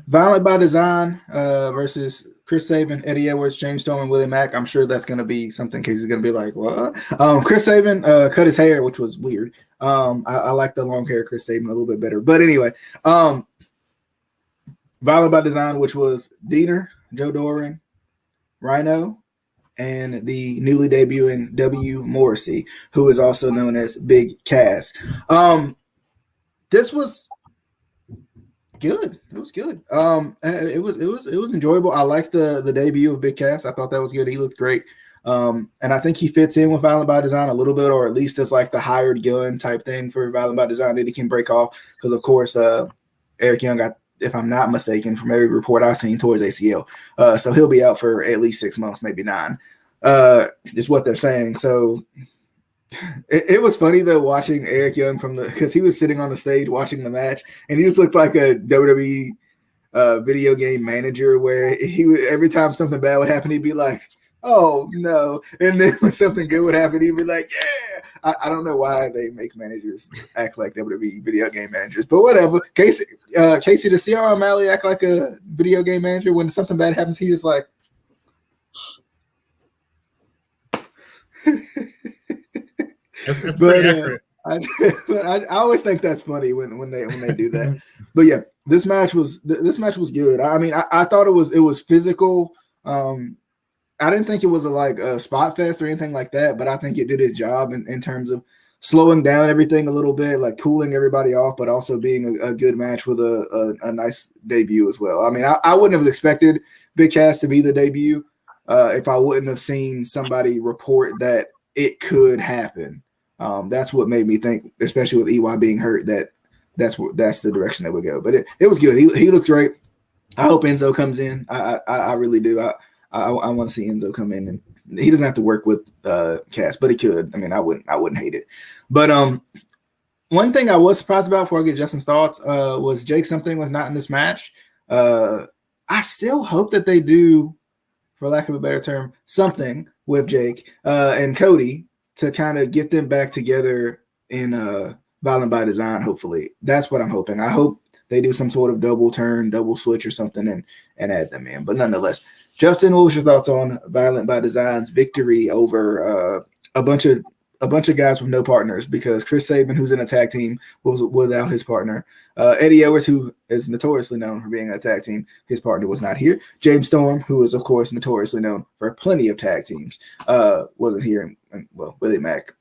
A: Violent by Design versus Chris Sabin, Eddie Edwards, James Storm, and Willie Mack. I'm sure that's going to be something Casey's going to be like, what? Chris Sabin cut his hair, which was weird. I like the long hair Chris Sabin a little bit better. But anyway, Violent by Design, which was Diener, Joe Doran, Rhino, and the newly debuting W. Morrissey, who is also known as Big Cass. This was good. It was good. It was enjoyable. I liked the debut of Big Cass. I thought that was good. He looked great. And I think he fits in with Violent by Design a little bit, or at least as like the hired gun type thing for Violent by Design that he can break off. Because of course, Eric Young got, if I'm not mistaken, from every report I've seen, towards ACL. So he'll be out for at least 6 months, maybe 9. Is what they're saying. So it was funny though watching Eric Young because he was sitting on the stage watching the match, and he just looked like a WWE video game manager, where he would, every time something bad would happen, he'd be like, "Oh no!" And then when something good would happen, he'd be like, "Yeah." I don't know why they make managers act like WWE video game managers, but whatever. Casey, does C.R. O'Malley act like a video game manager when something bad happens? He just like.
B: That's pretty accurate.
A: I always think that's funny when they do that. But yeah, this match was good. I mean, I thought it was physical. I didn't think it was a spot fest or anything like that, but I think it did its job in terms of slowing down everything a little bit, like cooling everybody off, but also being a good match with a nice debut as well. I mean, I wouldn't have expected Big Cass to be the debut if I wouldn't have seen somebody report that it could happen. That's what made me think, especially with EY being hurt, that's the direction that would go. But it was good. He looked great. I hope Enzo comes in. I really do. I want to see Enzo come in, and he doesn't have to work with Cass, but he could. I mean, I wouldn't hate it. But one thing I was surprised about before I get Justin's thoughts was Jake something was not in this match. I still hope that they do, for lack of a better term, something with Jake and Cody to kind of get them back together in Violent by Design, hopefully. That's what I'm hoping. I hope they do some sort of double turn, double switch or something and add them in. But nonetheless, Justin, what was your thoughts on Violent by Design's victory over a bunch of guys with no partners? Because Chris Sabin, who's in a tag team, was without his partner. Eddie Edwards, who is notoriously known for being in a tag team, his partner was not here. James Storm, who is, of course, notoriously known for plenty of tag teams, wasn't here. And Willie Mack,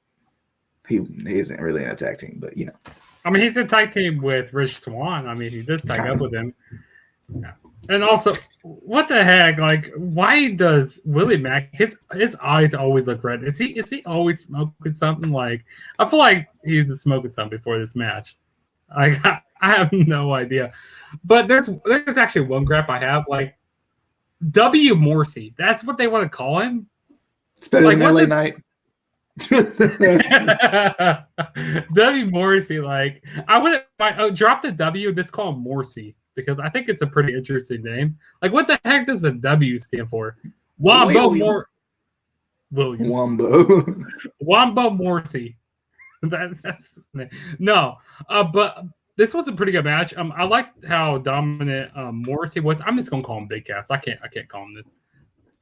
A: he isn't really in a tag team, but, you know.
B: I mean, he's in a tag team with Rich Swann. I mean, he does tag up with him. Yeah. And also, what the heck? Like, why does Willie Mack, his eyes always look red? Is he always smoking something? Like, I feel like he was smoking something before this match. I have no idea. But there's actually one graph I have. Like, W. Morrissey. That's what they want to call him.
A: It's better than LA Knight.
B: W. Morrissey. Like, I wouldn't drop the W. Just call him Morrissey, because I think it's a pretty interesting name. Like, what the heck does the W stand for? Wombo Morrissey. That's his name. No, but this was a pretty good match. I liked how dominant Morrissey was. I'm just gonna call him Big Cass. I can't call him this.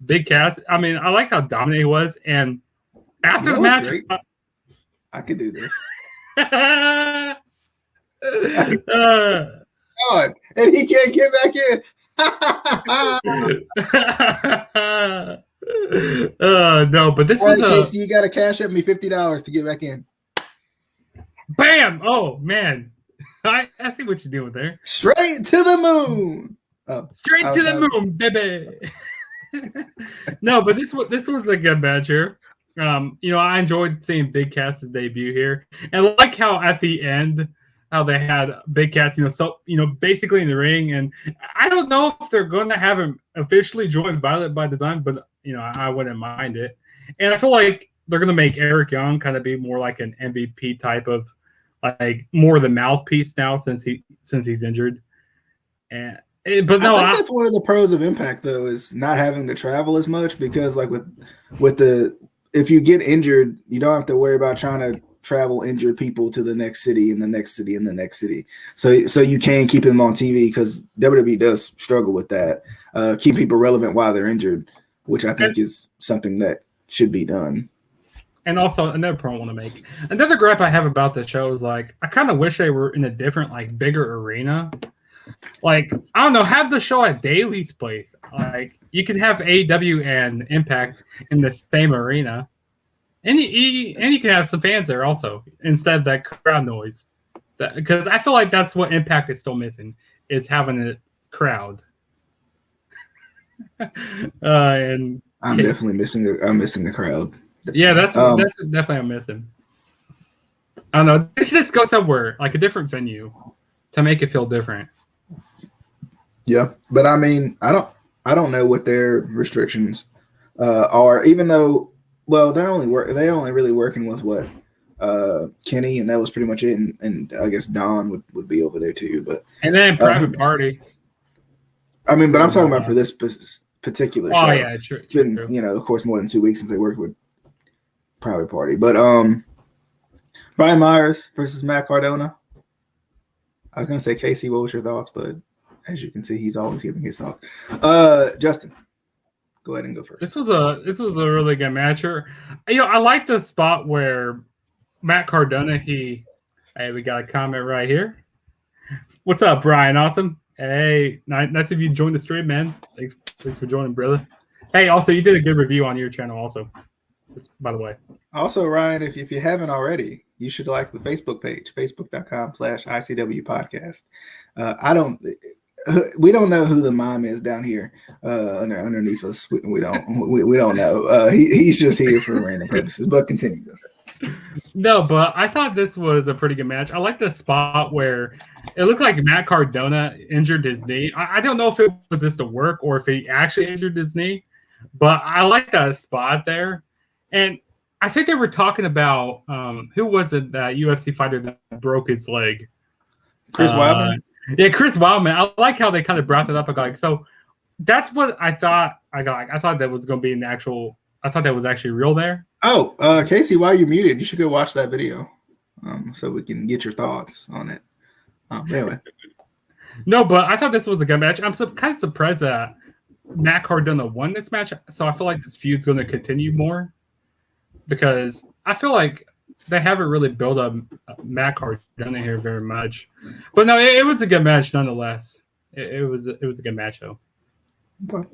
B: Big Cass. I mean, I like how dominant he was, and after the match,
A: I could do this. And he can't get back in.
B: No, but this
A: was Casey, you got to cash up me $50 to get back in.
B: Bam! Oh man, I see what you're doing there.
A: Straight to the moon.
B: Straight to the moon, baby. No, but this was a good match here. I enjoyed seeing Big Cass's debut here, and I like how at the end, how they had Big Cass, basically in the ring, and I don't know if they're going to have him officially join Violent by Design, but I wouldn't mind it. And I feel like they're going to make Eric Young kind of be more like an MVP type of, like, more the mouthpiece now since he's injured. I think
A: that's one of the pros of Impact, though, is not having to travel as much, because like with the if you get injured, you don't have to worry about trying to travel injured people to the next city and the next city and the next city. So you can keep them on TV because WWE does struggle with that. Keep people relevant while they're injured, which I think is something that should be done.
B: And also another point I want to make. Another gripe I have about the show is like I kind of wish they were in a different, like bigger arena. Like, I don't know, have the show at Daly's place. Like, you can have AEW and Impact in the same arena. And you can have some fans there also, instead of that crowd noise. Because I feel like that's what Impact is still missing, is having a crowd. And
A: I'm definitely missing the crowd.
B: Yeah, that's definitely I'm missing. I don't know. They should just go somewhere, like a different venue, to make it feel different.
A: Yeah, but I mean, I don't know what their restrictions are. Even though, well, they only really working with what Kenny, and that was pretty much it. And I guess Don would be over there too. But
B: and then Private Party.
A: I mean, but I'm talking about for this particular show.
B: Oh yeah, true.
A: It's been of course, more than 2 weeks since they worked with Private Party. But Brian Myers versus Matt Cardona. I was gonna say Casey, what was your thoughts? But as you can see, he's always giving his thoughts. Justin, go ahead and go first.
B: This was a really good match. I like the spot where Matt Cardona. Hey, we got a comment right here. What's up, Brian? Awesome. Hey, nice of you to join the stream, man. Thanks for joining, brother. Hey, also, you did a good review on your channel, also. Just, by the way. Also,
A: Ryan, if you haven't already, you should like the Facebook page, facebook.com/ICW podcast. We don't know who the mom is down here underneath us. We don't know. He's just here for random purposes. But continue.
B: No, but I thought this was a pretty good match. I like the spot where it looked like Matt Cardona injured his knee. I don't know if it was just a work or if he actually injured his knee, but I like that spot there. And I think they were talking about who was it, that UFC fighter that broke his leg?
A: Chris Wildman.
B: Yeah, Chris Wildman. I like how they kind of brought that up. Like, so that's what I thought. I thought that was going to be an actual. I thought that was actually real there.
A: Oh, Casey, while you're muted, you should go watch that video, so we can get your thoughts on it. Anyway.
B: No, but I thought this was a good match. I'm kind of surprised that Matt Cardona won this match. So I feel like this feud's going to continue more because I feel like they haven't really built up Matt Cardona here very much. But no, it was a good match nonetheless. It was a good match though.
A: Okay.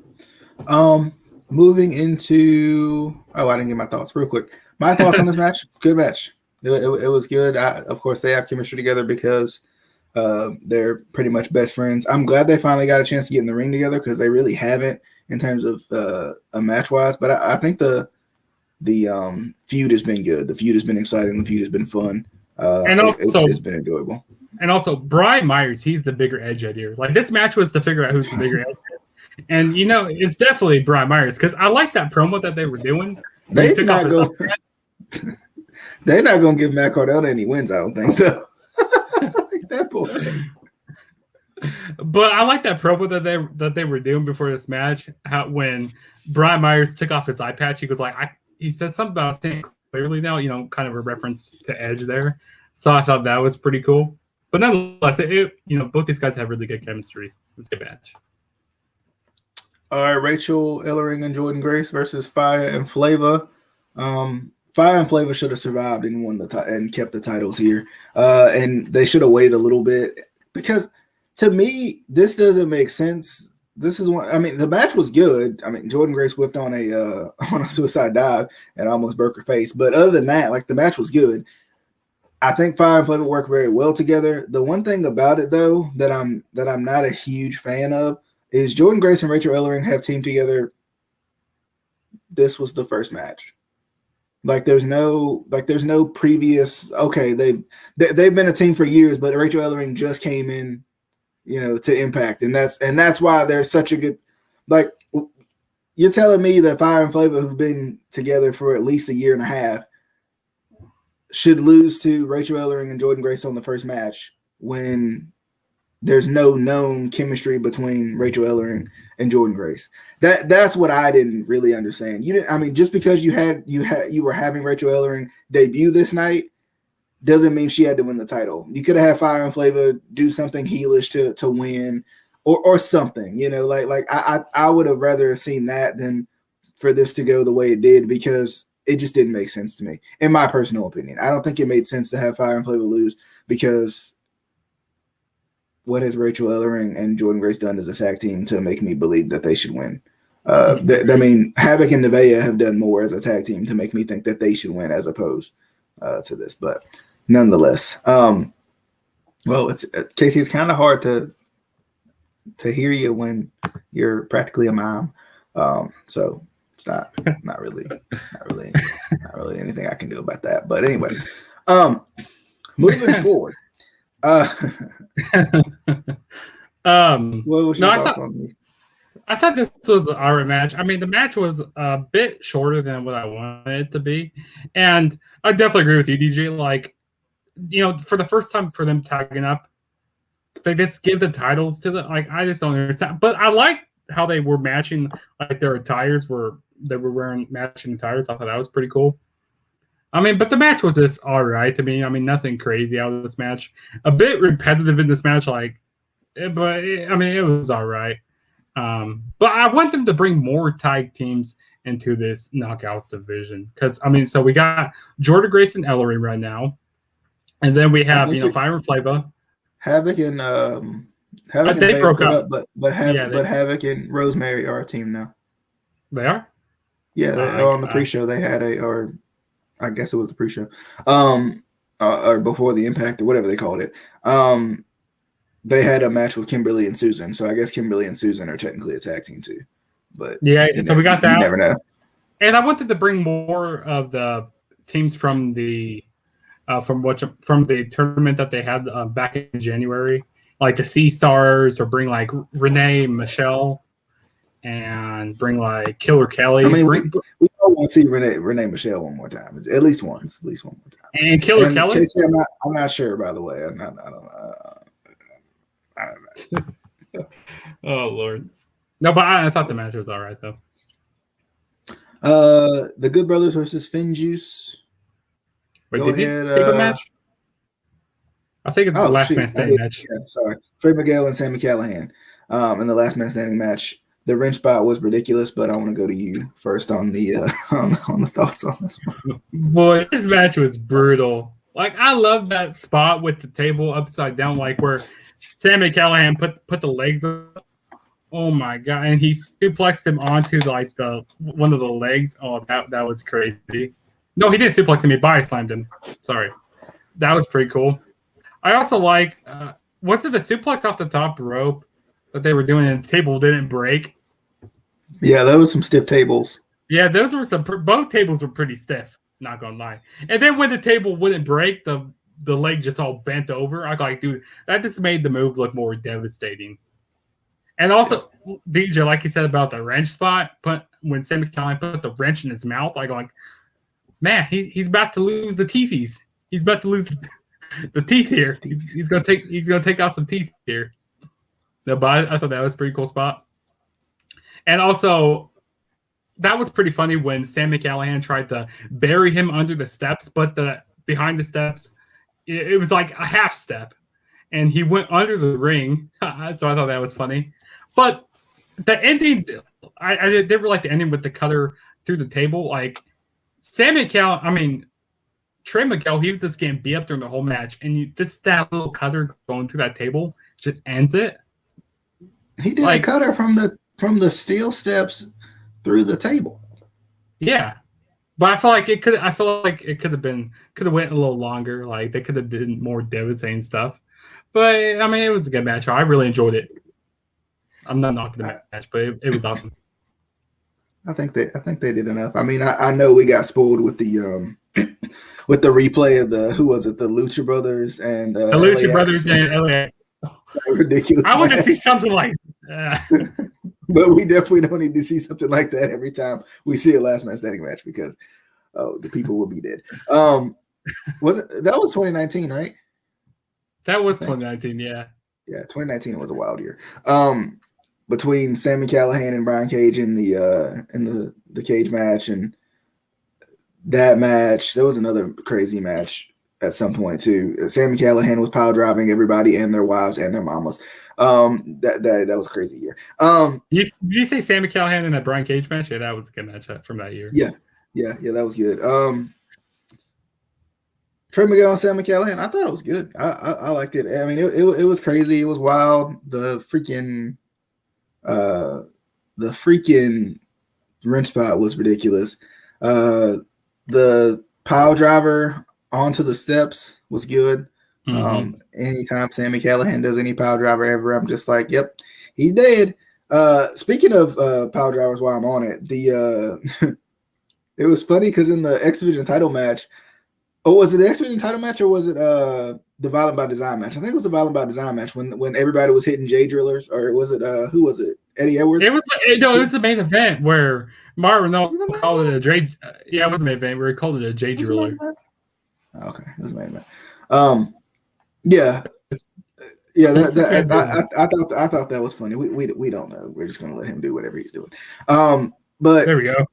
A: Moving into I didn't get my thoughts real quick. My thoughts on this match: good match. It was good. Of course, they have chemistry together because they're pretty much best friends. I'm glad they finally got a chance to get in the ring together because they really haven't in terms of a match wise. But I think the feud has been good. The feud has been exciting. The feud has been fun.
B: And also,
A: it's been enjoyable.
B: And also, Brian Myers, he's the bigger edge here. Like this match was to figure out who's the bigger edge. And it's definitely Brian Myers because I like that promo that they were doing.
A: They're not going to give Matt Cardona any wins, I don't think. Though. That boy.
B: But I like that promo that they were doing before this match. When Brian Myers took off his eye patch, he was like, he said something about staying clearly now. Kind of a reference to Edge there. So I thought that was pretty cool. But nonetheless, both these guys have really good chemistry. It was a good match.
A: All right, Rachel Ellering and Jordynne Grace versus Fire and Flava. Fire and Flava should have survived and won and kept the titles here. And they should have waited a little bit because to me, this doesn't make sense. This is one. I mean, the match was good. I mean, Jordynne Grace whipped on a suicide dive and almost broke her face. But other than that, like the match was good. I think Fire and Flava work very well together. The one thing about it though that I'm not a huge fan of is Jordynne Grace and Rachel Ellering have teamed together. This was the first match. There's no previous. Okay, they've been a team for years, but Rachel Ellering just came in, to Impact, and that's why they're such a good. Like, you're telling me that Fire and Flava, who've been together for at least a year and a half, should lose to Rachel Ellering and Jordynne Grace on the first match when there's no known chemistry between Rachel Ellering and Jordynne Grace. That's what I didn't really understand. You didn't. I mean, just because you were having Rachel Ellering debut this night doesn't mean she had to win the title. You could have had Fire and Flavor do something heelish to win, or something. You know, like I would have rather seen that than for this to go the way it did, because it just didn't make sense to me, in my personal opinion. I don't think it made sense to have Fire and Flavor lose, because what has Rachel Ellering and Jordynne Grace done as a tag team to make me believe that they should win? I mean, Havoc and Nevaeh have done more as a tag team to make me think that they should win, as opposed to this. But nonetheless, well, it's Casey. It's kind of hard to hear you when you're practically a mom. So it's not really anything I can do about that. But anyway, moving forward.
B: What
A: was your thoughts on me?
B: I thought this was an alright match. I mean, the match was a bit shorter than what I wanted it to be, and I definitely agree with you, DJ. Like, you know, for the first time for them tagging up, they just give the titles to the, like, I just don't understand. But I like how they were matching, like, their attires they were wearing matching attires. I thought that was pretty cool. I mean, but the match was just all right to me. I mean, nothing crazy out of this match. A bit repetitive in this match, I mean, it was all right. But I want them to bring more tag teams into this Knockouts division, because, I mean, so we got Jordynne Grace and Ellering right now, and then we have, Fire and Flavor.
A: Havoc and Havoc
B: they broke up,
A: but Havoc and Rosemary are a team now.
B: They are.
A: Yeah, on the pre-show they had or I guess it was the pre-show, or before the Impact or whatever they called it. They had a match with Kimberly and Susan, so I guess Kimberly and Susan are technically a tag team too. But
B: yeah, so we got that.
A: You never know.
B: And I wanted to bring more of the teams from the tournament that they had back in January, like the Sea Stars, or bring like Renee, Michelle, and bring like Killer Kelly.
A: I mean, we all want to see Renee Michelle one more time, at least one more time.
B: And Killer Kelly.
A: Casey, I'm not sure, by the way. I don't know.
B: Oh Lord, no, but I thought the match was all right though.
A: The Good Brothers versus FinJuice.
B: Wait, did he skip a match? I think it's the last man standing match.
A: Yeah, sorry, Trey Miguel and Sami Callihan. In the last man standing match, the wrench spot was ridiculous, but I want to go to you first on the on the thoughts on this one.
B: Boy, this match was brutal. Like, I love that spot with the table upside down, like where Sami Callihan put the legs up. Oh my god! And he suplexed him onto like one of the legs. Oh, that was crazy. No, he didn't suplex him. He body slammed him. Sorry, that was pretty cool. I also like was it the suplex off the top rope that they were doing, and the table didn't break?
A: Yeah, those were some stiff tables.
B: Yeah, those were both tables were pretty stiff. Not gonna lie. And then when the table wouldn't break, the leg just all bent over. I was like, dude, that just made the move look more devastating. And also, DJ, like you said about the wrench spot, when Sami Callihan put the wrench in his mouth, I go like, man, he's about to lose the teethies. He's about to lose the teeth here. He's gonna take out some teeth here. No, but I thought that was a pretty cool spot. And also, that was pretty funny when Sami Callihan tried to bury him under the steps, but behind the steps, it was like a half step, and he went under the ring. So I thought that was funny. But the ending, I did really like the ending with the cutter through the table. Like Trey Miguel, he was just getting beat up during the whole match, and that little cutter going through that table just ends it.
A: He did a cutter from the steel steps through the table.
B: Yeah, but I feel like it could. I feel like it could have went a little longer. Like they could have done more devastating stuff. But I mean, it was a good match. I really enjoyed it. I'm not knocking the match, but it was awesome.
A: I think they did enough. I mean, I know we got spoiled with the with the replay of the Lucha Brothers and
B: the Lucha Brothers and LAX.
A: Ridiculous.
B: I want to see something like
A: but we definitely don't need to see something like that every time we see a last man standing match, because the people will be dead. That was 2019, right?
B: That was 2019, yeah.
A: Yeah, 2019 was a wild year. Between Sami Callihan and Brian Cage in the cage match, and that match, there was another crazy match at some point too. Sami Callihan was pile driving everybody and their wives and their mamas. That was a crazy year.
B: Did you say Sami Callihan in that Brian Cage match? Yeah, that was a good match from that year.
A: Yeah, that was good. Trey Miguel and Sami Callihan, I thought it was good. I liked it. I mean, it was crazy. It was wild. The freaking wrench spot was ridiculous. The pile driver onto the steps was good. Anytime Sami Callihan does any pile driver ever, I'm just like, yep, he's dead. Speaking of pile drivers, while I'm on it, it was funny because in the X Division title match, was it the X Division title match or was it the Violent by Design match? I think it was the Violent by Design match when everybody was hitting J drillers, or was it who was it? Eddie Edwards?
B: It was the main event where Mauro called it a J. Yeah, it was the main event where he called it a J driller.
A: Okay, this is the main event. Yeah. I thought that was funny. We don't know. We're just gonna let him do whatever he's doing. But
B: there we go.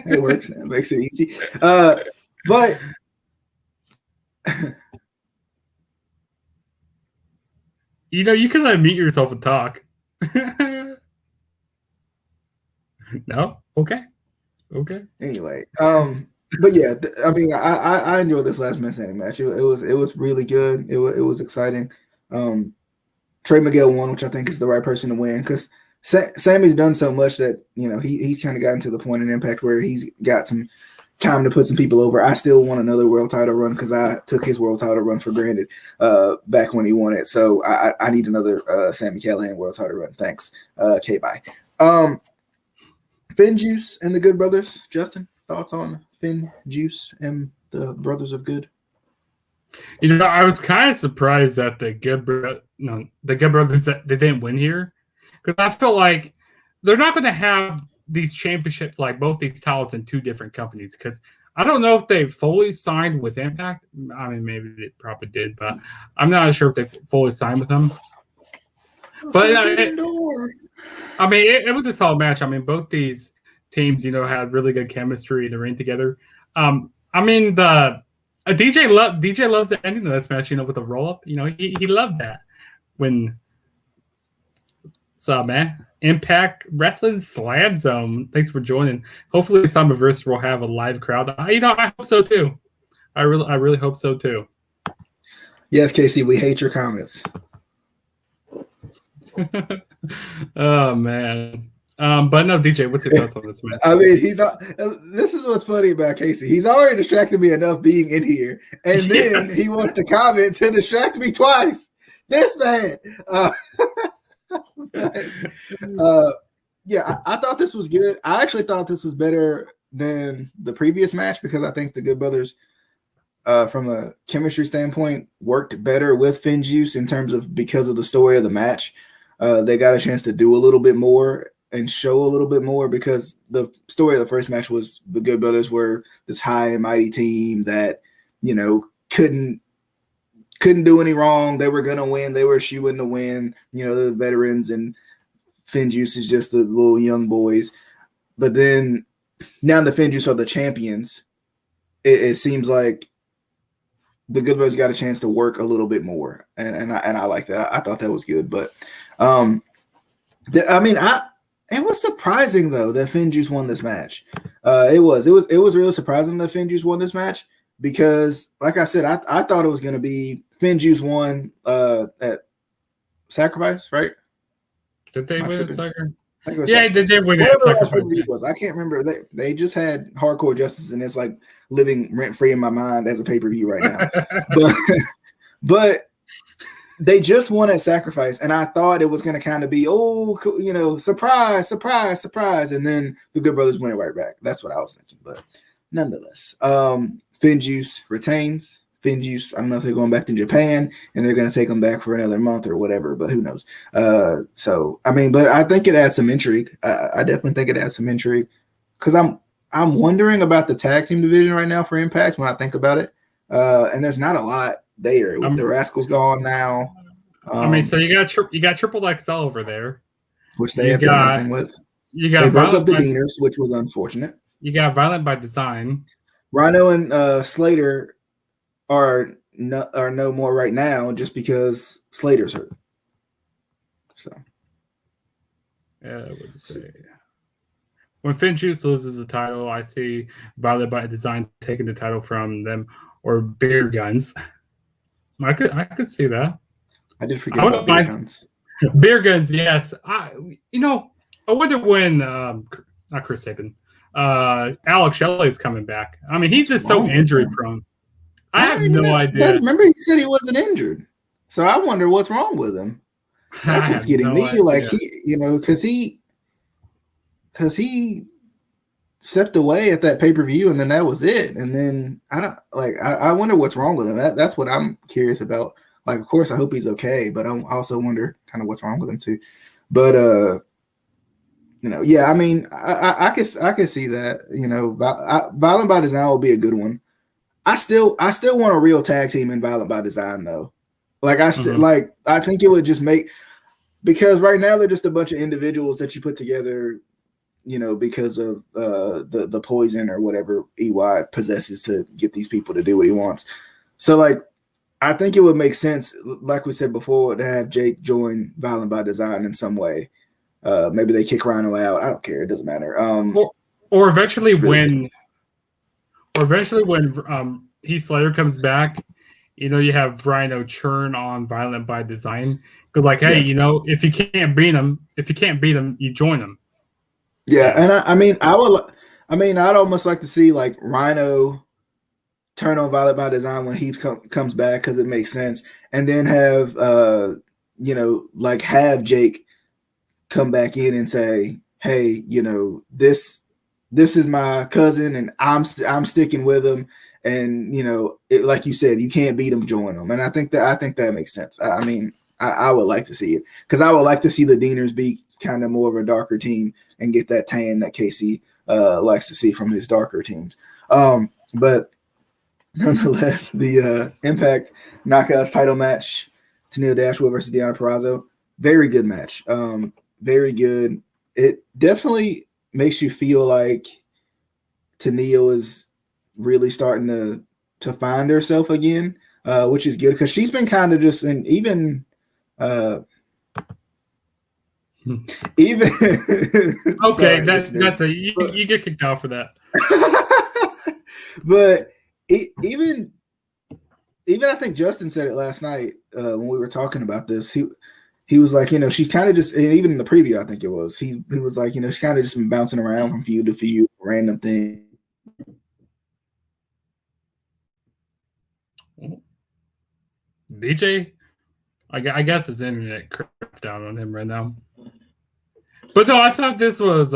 A: It works. It makes it easy. But
B: you can mute yourself and talk. No? Okay.
A: Anyway, but yeah, I mean, I enjoyed this last man standing match. It was really good. It was exciting. Trey Miguel won, which I think is the right person to win because Sammy's done so much that he's kind of gotten to the point in Impact where he's got some time to put some people over. I still want another world title run because I took his world title run for granted back when he won it. So I need another Sami Callihan world title run. Thanks. Okay, bye. Finn Juice and the Good Brothers. Justin, thoughts on Finn Juice and the Brothers of Good?
B: I was kind of surprised that the Good Brothers that they didn't win here, because I felt like they're not going to have these championships, like both these titles, in two different companies. Because I don't know if they fully signed with Impact. I mean, maybe they probably did, but I'm not sure if they fully signed with them. But it was a solid match. I mean, both these teams, had really good chemistry in the ring together. I mean, DJ loves the ending of this match, with a roll up. He loved that. Man, Impact Wrestling Slam Zone. Thanks for joining. Hopefully, Summerverse will have a live crowd. I hope so too. I really hope so too.
A: Yes, Casey, we hate your comments.
B: Oh man. But no, DJ, what's your thoughts on this match?
A: I mean, this is what's funny about Casey. He's already distracted me enough being in here, and then he wants to comment to distract me twice. This man. Yeah, I thought this was good. I actually thought this was better than the previous match because I think the Good Brothers, from a chemistry standpoint, worked better with Finn Juice because of the story of the match. They got a chance to do a little bit more and show a little bit more because the story of the first match was the Good Brothers were this high and mighty team that, couldn't do any wrong. They were going to win. They were shooing to win, the veterans, and Finn Juice is just the little young boys. But then now the Finn Juice are the champions. It seems like the Good Brothers got a chance to work a little bit more. And I like that. I thought that was good. But it was surprising though that Finn Juice won this match. It was really surprising that Finn Juice won this match because, like I said, I thought it was going to be Finn Juice won at Sacrifice, right?
B: Did they win at Sacrifice?
A: Yeah,
B: they did win at Sacrifice.
A: I can't remember. They just had Hardcore Justice, and it's like living rent free in my mind as a pay per view right now. but they just won at Sacrifice, and I thought it was going to kind of be, surprise, and then the Good Brothers win it right back. That's what I was thinking, but nonetheless, Finn Juice retains. Finn Juice, I don't know if they're going back to Japan, and they're going to take them back for another month or whatever, but who knows? But I think it adds some intrigue. I definitely think it adds some intrigue because I'm wondering about the tag team division right now for Impact when I think about it, and there's not a lot there. The Rascals gone now.
B: I mean, so you got Triple XL over there,
A: which they have done nothing with.
B: You got
A: they broke up the Deaners, which was unfortunate.
B: You got Violent by Design.
A: Rhino and Slater are no more right now just because Slater's hurt. So,
B: yeah, I would say. When FinJuice loses the title, I see Violent by Design taking the title from them, or Beer Guns. I could see that.
A: I did forget about Beer Guns.
B: Beer Guns, yes. I wonder when not Chris Sabin, Alex Shelley is coming back. I mean, he's just so injury prone. I have no idea.
A: Remember, he said he wasn't injured, so I wonder what's wrong with him. That's what's getting me. Idea. Like because he stepped away at that pay-per-view, and then that was it. And then I wonder what's wrong with him. That's what I'm curious about. Like, of course, I hope he's okay, but I also wonder kind of what's wrong with him too. But yeah, I mean, I could see that. Violent by Design will be a good one. I still want a real tag team in Violent by Design though. Like I think it would just make, because right now they're just a bunch of individuals that you put together, because of the poison or whatever EY possesses to get these people to do what he wants. So like, I think it would make sense, like we said before, to have Jake join Violent by Design in some way. Maybe they kick Rhino out. I don't care. It doesn't matter.
B: Or eventually when Heath Slater comes back, you have Rhino churn on Violent by Design. Because hey, if you can't beat them, you join them.
A: Yeah, and I'd almost like to see like Rhino turn on Violent by Design when Heath comes back, because it makes sense, and then have have Jake come back in and say, hey, this is my cousin and I'm sticking with him, and like you said, you can't beat him, join him. And I think that makes sense. I mean, I would like to see it, because I would like to see the Deaners be kind of more of a darker team and get that tan that Casey likes to see from his darker teams. But nonetheless, the Impact Knockouts title match, Tennille Dashwood versus Deonna Purrazzo, very good match. Very good. It definitely makes you feel like Tennille is really starting to find herself again, which is good, because she's been kind of just, and even
B: okay, that's you get kicked out for that.
A: But even I think Justin said it last night when we were talking about this. He was like, she's kind of just, and even in the preview, I think it was, he was like, she's kind of just been bouncing around from feud to feud, random thing.
B: DJ, I guess his internet crapped down on him right now. But no, I thought this was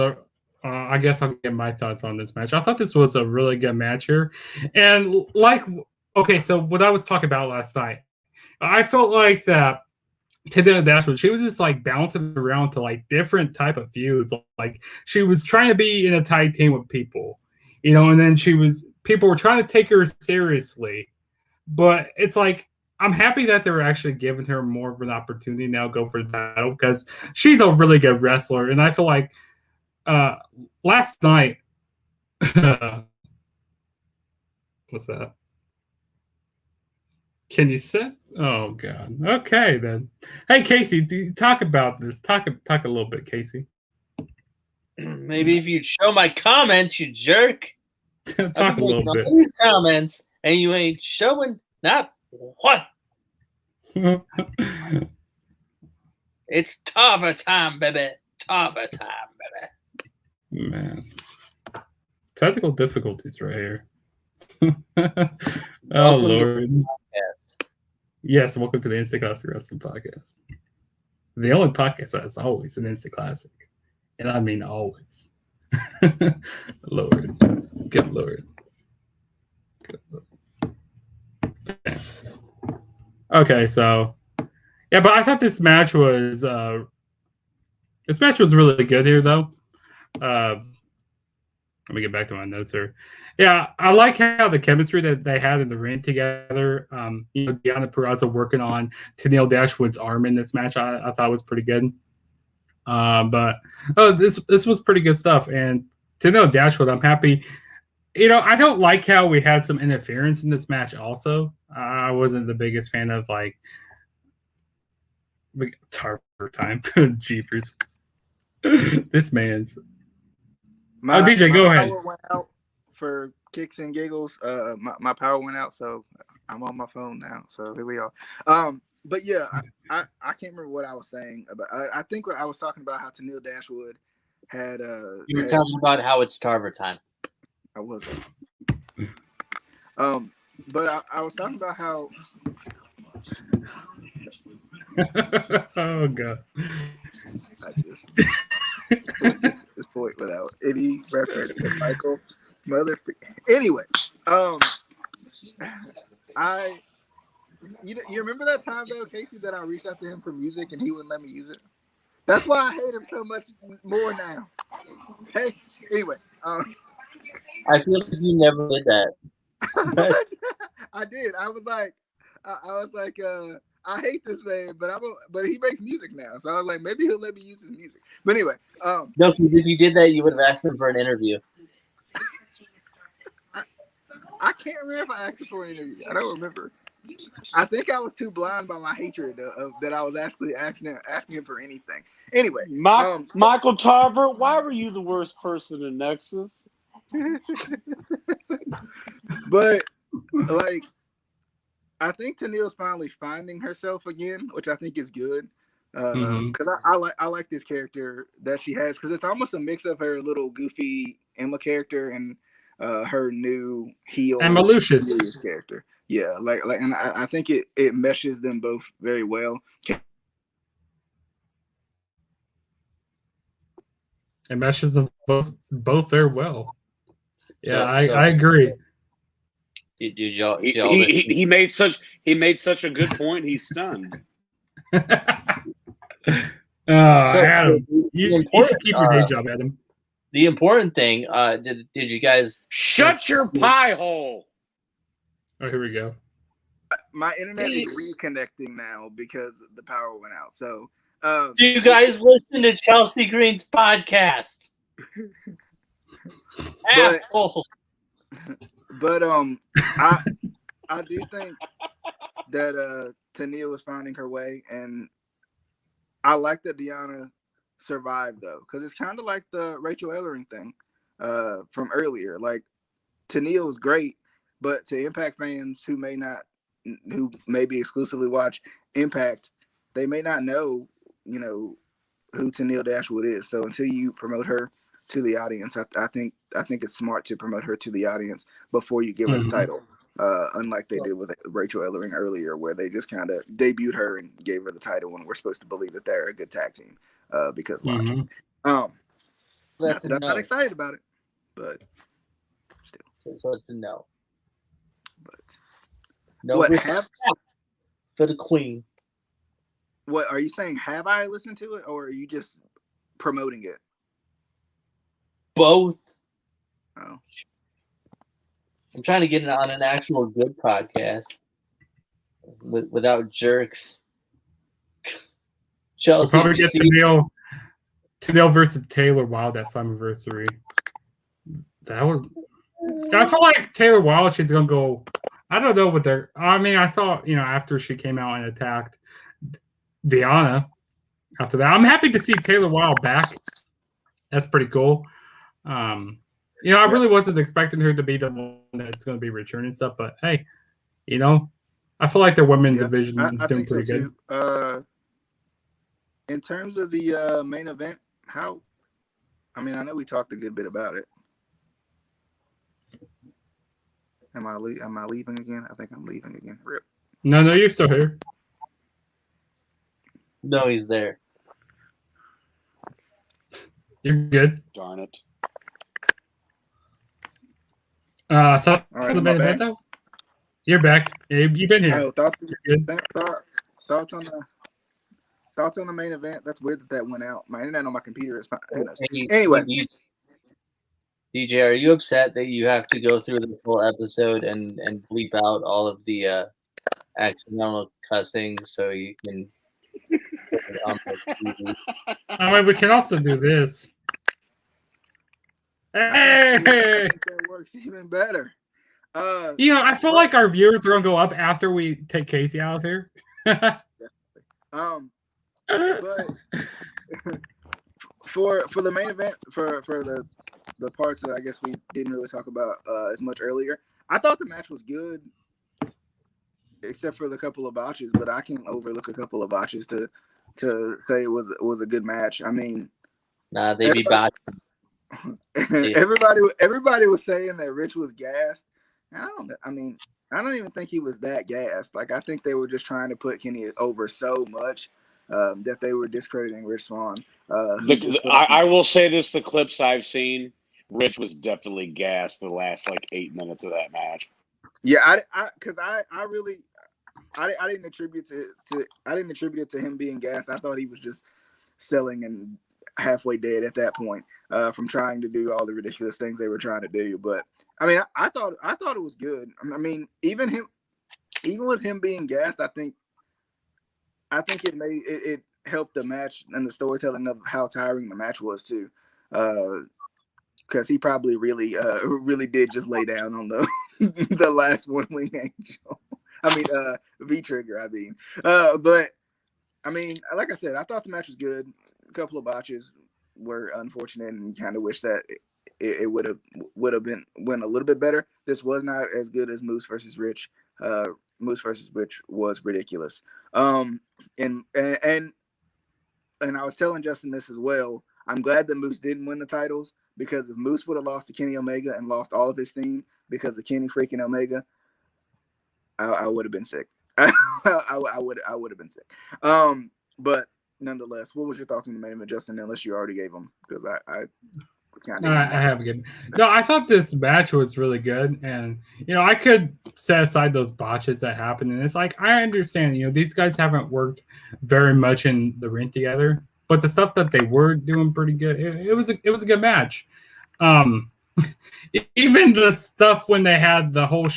B: I guess I'll get my thoughts on this match. I thought this was a really good match here. And so what I was talking about last night, I felt like that Tennille Dashwood, she was just bouncing around to different type of feuds. Like she was trying to be in a tag team with people, and then people were trying to take her seriously. But it's I'm happy that they're actually giving her more of an opportunity now to go for the title, because she's a really good wrestler. And I feel like last night, what's that? Can you sit? Oh God. Okay then. Hey Casey, talk about this. Talk a little bit, Casey.
D: Maybe if you'd show my comments, you jerk.
B: Talk a little bit.
D: These comments, and you ain't showing not what. It's Tava time, baby. Tava time, baby.
B: Man, technical difficulties right here. Oh Lord. Yes, welcome to the Instant Classic Wrestling Podcast. The only podcast that's always an Instant Classic. And I mean always. Lord. Good Lord. Good Lord. Okay, so yeah, but I thought this match was really good here though. Let me get back to my notes here. Yeah, I like how the chemistry that they had in the ring together. Deonna Purrazzo working on Tennille Dashwood's arm in this match, I thought was pretty good. But this was pretty good stuff. And Tennille Dashwood, I'm happy. I don't like how we had some interference in this match. Also, I wasn't the biggest fan of Tarver time. Jeepers, this man's. DJ, go ahead.
A: Power went out for kicks and giggles. My power went out, so I'm on my phone now. So here we are. But yeah, I can't remember what I was saying about. I think I was talking about how Tennille Dashwood had.
D: You were talking about how it's Tarver time.
A: I wasn't. But I was talking about how.
B: Oh god.
A: I just this point without any reference to Michael Anyway, you remember that time though, Casey, that I reached out to him for music and he wouldn't let me use it? That's why I hate him so much more now. Okay. Anyway,
D: I feel like you never did that.
A: I did. I was like, I hate this man, but he makes music now, so I was like, maybe he'll let me use his music. But anyway,
D: no, if you did that, you would have asked him for an interview.
A: I can't remember if I asked him for an interview. I don't remember. I think I was too blind by my hatred of that I was actually asking him for anything. Anyway,
C: Michael Tarver, why were you the worst person in Nexus?
A: But like, I think Tennille's finally finding herself again, which I think is good. Because I like this character that she has, because it's almost a mix of her little goofy Emma character and her new heel
B: and Malicious
A: character. Yeah, and I think it meshes them both very well.
B: It meshes them both very well. Yeah, I agree.
C: He made such a good point. He's stunned.
B: Adam, you should keep your day job, Adam.
D: The important thing, did you guys
C: shut your pie hole?
B: Oh, here we go.
A: My internet is reconnecting now because the power went out. So,
D: do you guys listen to Chelsea Green's podcast? Asshole.
A: But I do think that Tennille was finding her way, and I like that Deonna survived though, because it's kind of like the Rachel Ellering thing from earlier. Like, Tennille was great, but to Impact fans who maybe exclusively watch Impact, they may not know, who Tennille Dashwood is. So until you promote her to the audience, I think it's smart to promote her to the audience before you give her the title. Unlike they did with Rachel Ellering earlier, where they just kind of debuted her and gave her the title, and we're supposed to believe that they're a good tag team because logic. I'm not excited about it, but still.
D: So it's a no.
A: But
D: no respect for the queen.
A: What are you saying? Have I listened to it, or are you just promoting it?
D: Both.
A: Oh.
D: I'm trying to get it on an actual good podcast without jerks. Chelsea,
B: we'll probably get Tennille versus Taylor Wilde at Slammiversary. I feel like Taylor Wilde, she's gonna go. I don't know what they're. I mean, I saw after she came out and attacked Deonna. After that, I'm happy to see Taylor Wilde back. That's pretty cool. I really wasn't expecting her to be the one that's going to be returning stuff, but hey, I feel like their women's division is doing pretty good.
A: In terms of the main event, I know we talked a good bit about it. Am I leaving again? I think I'm leaving again. Rip.
B: No, you're still here.
D: No, he's there.
B: You're good.
C: Darn it.
B: Thoughts on the main event, though? You're back. You've been here.
A: Oh, thoughts on the main event. That's weird that went out. My internet on my computer is fine. Anyway,
D: DJ, are you upset that you have to go through the full episode and bleep out all of the accidental cussing so you can put it on the TV?
B: I mean, we can also do this. Hey!
A: That works even better.
B: I feel like our viewers are gonna go up after we take Casey out of here.
A: But for the main event, for the parts that I guess we didn't really talk about as much earlier, I thought the match was good, except for the couple of botches. But I can overlook a couple of botches to say it was a good match. I mean,
D: Nah, they be bad.
A: Everybody was saying that Rich was gassed. I don't even think he was that gassed. Like, I think they were just trying to put Kenny over so much that they were discrediting Rich Swann.
C: I will say this: the clips I've seen, Rich was definitely gassed the last 8 minutes of that match.
A: Yeah, I didn't attribute it to him being gassed. I thought he was just selling and halfway dead at that point from trying to do all the ridiculous things they were trying to do. But I mean, I thought it was good. I mean, even with him being gassed, I think it helped the match and the storytelling of how tiring the match was too, because he probably really did just lay down on the the last One Wing Angel. I mean, V-Trigger. But I mean, like I said, I thought the match was good. A couple of botches were unfortunate, and kind of wish that it would have went a little bit better. This was not as good as Moose versus Rich. Moose versus Rich was ridiculous. And I was telling Justin this as well. I'm glad that Moose didn't win the titles, because if Moose would have lost to Kenny Omega and lost all of his steam because of Kenny freaking Omega, I would have been sick. I would have been sick. But nonetheless, what was your thoughts on the main event, Justin? Unless you already gave them, because I kind of.
B: I have a good. No, I thought this match was really good, and I could set aside those botches that happened, and it's like, I understand. These guys haven't worked very much in the ring together, but the stuff that they were doing pretty good. It was a good match. Even the stuff when they had the whole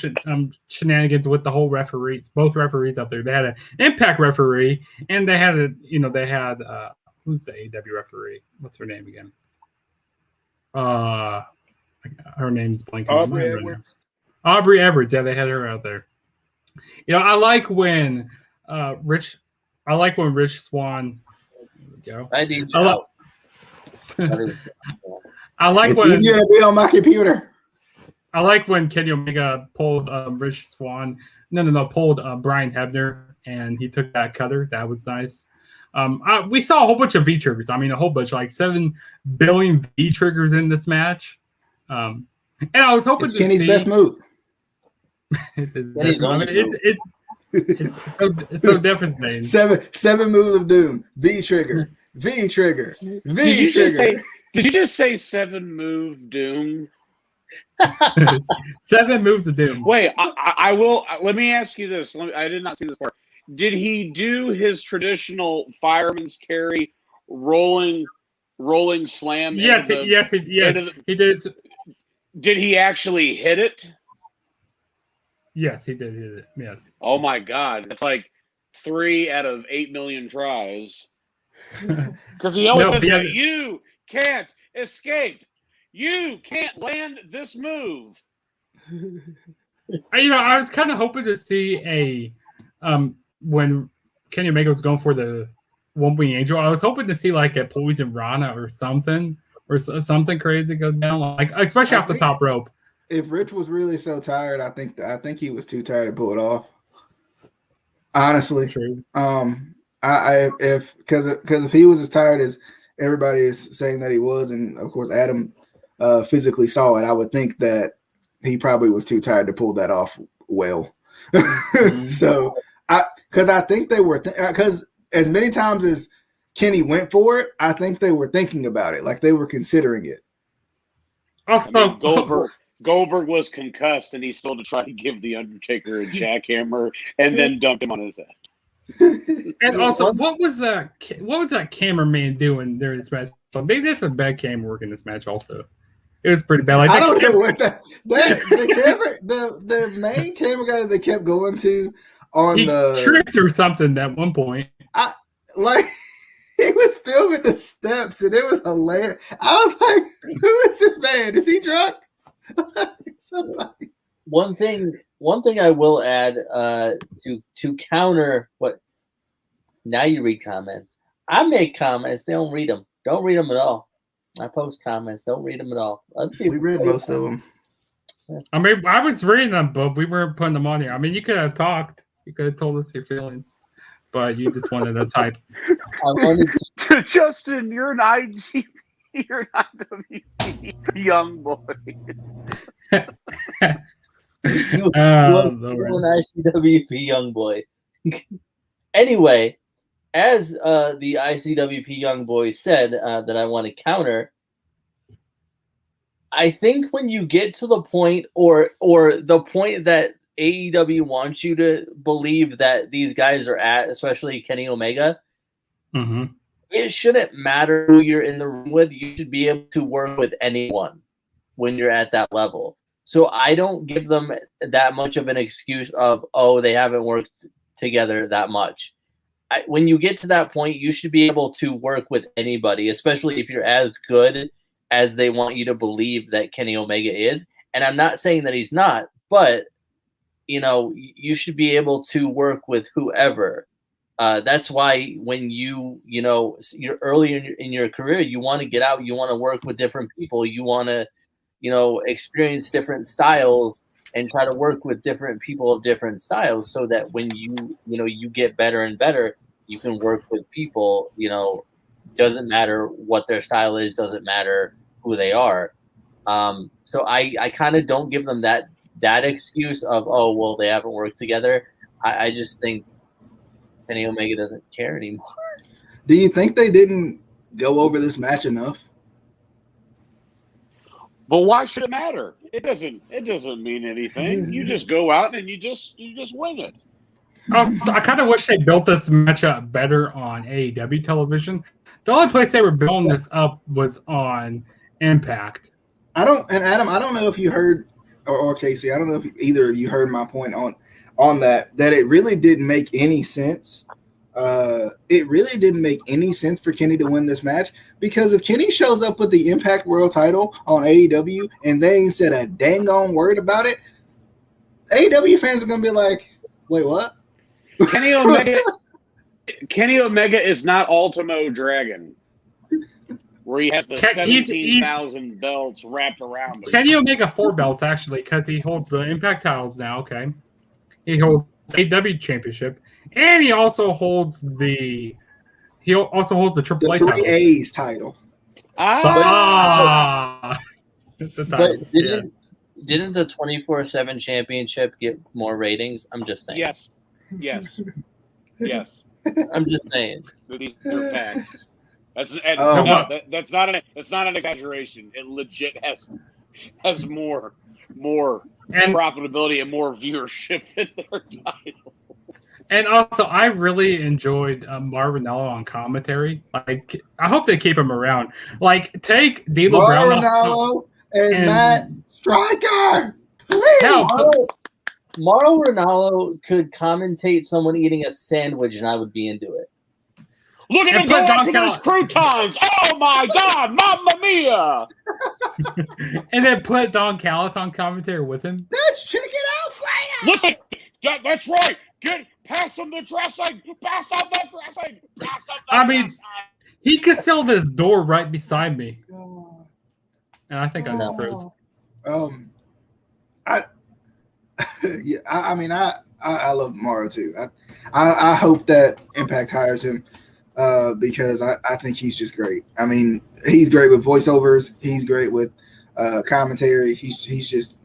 B: shenanigans with the whole referees, both referees up there. They had an Impact referee, and they had who's the AEW referee? What's her name again? Her name's blanking.
A: Aubrey Edwards.
B: Right, Aubrey Edwards. Yeah, they had her out there. I like when Rich Swann. There we go. I like
A: it's
B: when
A: easier to be on my computer.
B: I like when Kenny Omega pulled Rich Swann. Pulled Brian Hebner, and he took that cutter. That was nice. We saw a whole bunch of V triggers. I mean, a whole bunch, like 7 billion V triggers in this match. And I was hoping
A: it's Kenny's best move.
B: It's his best move. I mean, it's so devastating.
A: Seven moves of doom. V trigger. V trigger. V trigger.
C: Did you just say 7 move doom?
B: 7 moves of doom.
C: Wait, I will. Let me ask you this. I did not see this part. Did he do his traditional fireman's carry, rolling slam?
B: Yes, he did.
C: Did he actually hit it?
B: Yes, he did hit it. Yes.
C: Oh my God, it's like 3 out of 8 million tries. Because he always says, "You can't escape. You can't land this move."
B: I was kind of hoping to see when Kenny Omega was going for the One Wing Angel, I was hoping to see like a Poison Rana or something crazy go down, like especially off the top rope.
A: If Rich was really so tired, I think he was too tired to pull it off. Honestly,
B: true.
A: If he was as tired as everybody is saying that he was, and of course Adam physically saw it, I would think that he probably was too tired to pull that off well. So I think they were because as many times as Kenny went for it, I think they were thinking about it, like they were considering it.
B: Also,
C: Goldberg was concussed, and he still tried to give the Undertaker a jackhammer, and then dumped him on his head.
B: And also, what was that cameraman doing during this match? They did some bad camera work in this match, also. It was pretty bad. Like
A: I
B: they
A: don't
B: kept-
A: know what the main camera guy that they kept going to on
B: he
A: the
B: tripped or something at one point.
A: like he was filming the steps and it was hilarious. I was like, who is this man? Is he drunk? Somebody.
D: One thing I will add to counter what. Now you read comments. I make comments. They don't read them. Don't read them at all. I post comments. Don't read them at all.
A: We read most of them.
B: I mean, I was reading them, but we weren't putting them on here. I mean, you could have talked. You could have told us your feelings, but you just wanted to type.
D: I wanted to,
C: Justin, you're an IG, you're not WP young boy.
D: you're
B: Lord.
D: an ICWP young boy. Anyway, as the ICWP young boy said that I want to counter, I think when you get to the point or the point that AEW wants you to believe that these guys are at, especially Kenny Omega,
B: Mm-hmm.
D: it shouldn't matter who you're in the room with. You should be able to work with anyone when you're at that level. So I don't give them that much of an excuse of, oh, they haven't worked together that much. When you get to that point, you should be able to work with anybody, especially if you're as good as they want you to believe that Kenny Omega is. And I'm not saying that he's not, but you should be able to work with whoever. That's why when you're early in your career, you want to get out, you want to work with different people, you want to, experience different styles and try to work with different people of different styles, so that when you get better and better, you can work with people. Doesn't matter what their style is, doesn't matter who they are. So I kind of don't give them that excuse of, oh, well, they haven't worked together. I just think Kenny Omega doesn't care anymore.
A: Do you think they didn't go over this match enough?
C: But why should it matter? It doesn't mean anything. You just go out and you just win it.
B: So I kind of wish they built this matchup better on AEW television. The only place they were building this up was on Impact.
A: Adam, I don't know if you heard, or Casey, I don't know if either of you heard my point on that it really didn't make any sense. It really didn't make any sense for Kenny to win this match, because if Kenny shows up with the Impact World title on AEW and they ain't said a dang on word about it, AEW fans are going to be like, wait, what?
C: Kenny Omega is not Ultimo Dragon, where he has the 17,000 belts wrapped around him.
B: Kenny Omega 4 belts, actually, because he holds the Impact titles now, okay? He holds the AEW championship, and he also holds the Triple A
A: The
B: title.
A: 3A's title.
B: The title.
D: But didn't the 24/7 championship get more ratings? I'm just saying.
C: Yes.
D: I'm just saying.
C: These are facts. That's not an exaggeration. It legit has more
B: And
C: profitability and more viewership than their title.
B: And also, I really enjoyed Marvin Ranallo on commentary. Like, I hope they keep him around. Like, take D'Lo Brown
A: Ranallo and Matt Striker. Please.
B: Hell,
D: Mauro Ranallo could commentate someone eating a sandwich, and I would be into it.
C: Look at him go up to those croutons! Oh my God, Mamma Mia!
B: And then put Don Callis on commentary with him.
A: That's chicken Alfredo.
C: Listen, that's right. Pass him the dressing. Pass him the dressing. Pass him the
B: I mean,
C: dressing.
B: he could sell this door right beside me, and I think I just froze.
A: I love Mauro too. I hope that Impact hires him because I think he's just great. I mean, he's great with voiceovers. He's great with commentary. He's just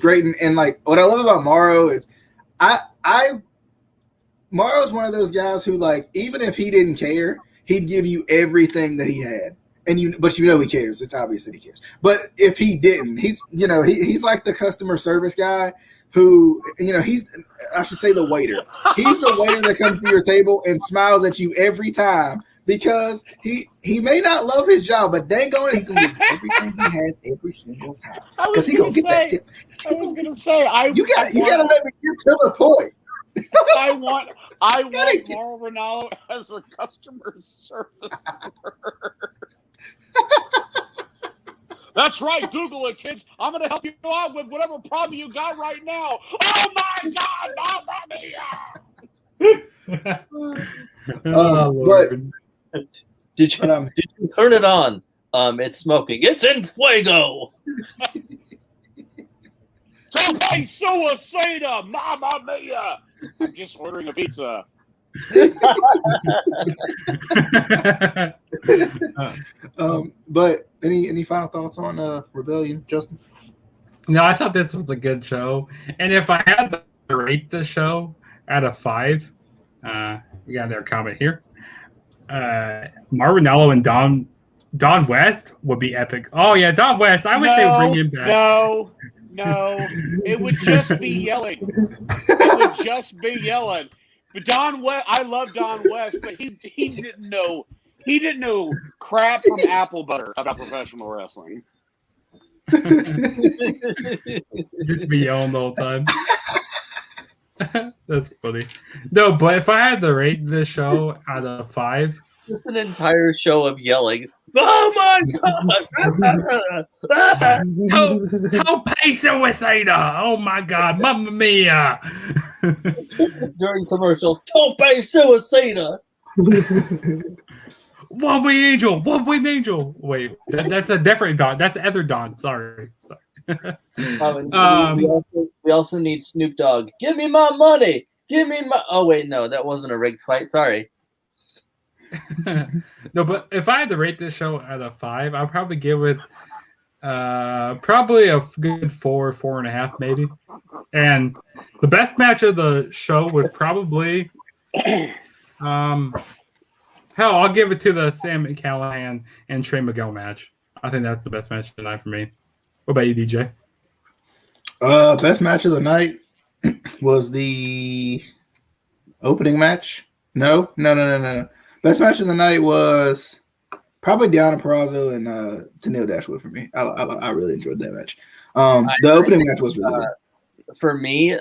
A: great. And like what I love about Mauro is Mauro's one of those guys who, like, even if he didn't care, he'd give you everything that he had. But he cares. It's obvious that he cares. But if he didn't, he's like the customer service guy who, I should say the waiter. He's the waiter that comes to your table and smiles at you every time because he may not love his job, but dang on it, he's gonna give everything he has every single time because he gonna get that tip.
C: I was gonna say,
A: you gotta let me get to the point.
C: I want Mauro Ranallo as a customer service member. That's right. Google it, kids. I'm going to help you out with whatever problem you got right now. Oh, my God.
B: Oh, Lord.
D: Did you turn it on? It's smoking. It's in fuego.
C: Tope suicida, mamma mia. I'm just ordering a pizza.
A: But any final thoughts on Rebellion, Justin?
B: No, I thought this was a good show, and if I had to rate the show out of 5, we got their comment here. Mauro Ranallo and Don West would be epic. Oh yeah, Don West. I wish they would bring him back.
C: No, it would just be yelling. It would just be yelling. But Don West, I love Don West, but he didn't know crap from apple butter about professional wrestling.
B: Just be yelling the whole time. That's funny. No, but if I had to rate this show out of 5,
D: just an entire show of yelling. Oh my God!
B: Tope suicida! Oh my God, mamma mia!
D: During commercials, Tope suicida!
B: One Wing Angel. Wait, that's a different Don. That's the other Don. Sorry.
D: We also need Snoop Dogg. Give me my money. Give me my. Oh wait, no, that wasn't a rigged fight. Sorry.
B: No, but if I had to rate this show out of 5, I'd probably give it probably a good 4.5 maybe. And the best match of the show was probably hell, I'll give it to the Sam Callahan and Trey Miguel match. I think that's the best match of the night for me. What about you, DJ?
A: Best match of the night was the opening match. No. Best match of the night was probably Deonna Purrazzo and Tenille Dashwood for me. I really enjoyed that match. The opening match was really good.
D: For me,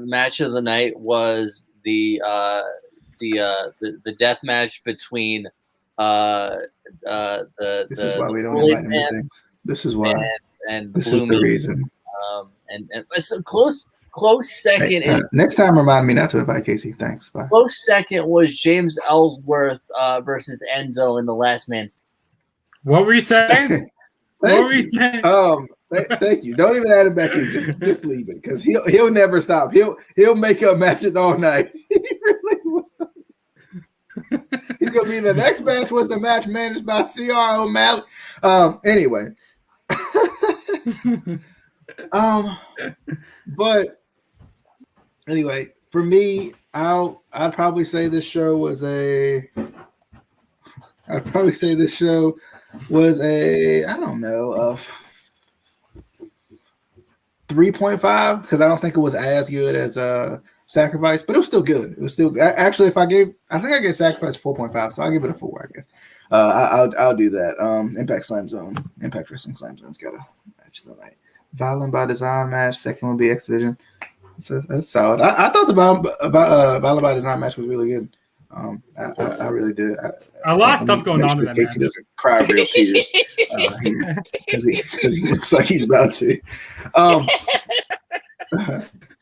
D: match of the night was the death match between
A: This is why we don't invite him to things. This is why.
D: And
A: this
D: Bloomy,
A: is the reason.
D: And it's a close second.
A: Hey, next time, remind me not to invite Casey. Thanks. Bye.
D: Close second was James Ellsworth versus Enzo in the Last Man.
B: What were you saying?
A: Thank you. Don't even add it back in. Just leave it because he'll never stop. He'll make up matches all night. He really will. He's gonna be the next match was the match managed by C.R. O'Malley. Anyway. But anyway, for me, I'd probably say this show was a I don't know, 3.5 because I don't think it was as good as Sacrifice, but it was still good. It was still actually I think I gave Sacrifice 4.5, so I'll give it a 4, I guess. I'll do that. Impact Wrestling Slam Zone's got a match of the night. Violent by Design match. Second one will be X Division. That's solid. I thought the Violent by Design match was really good. I really did.
B: A lot of stuff going on in that
A: Casey
B: match.
A: doesn't cry real tears because he looks like he's about to.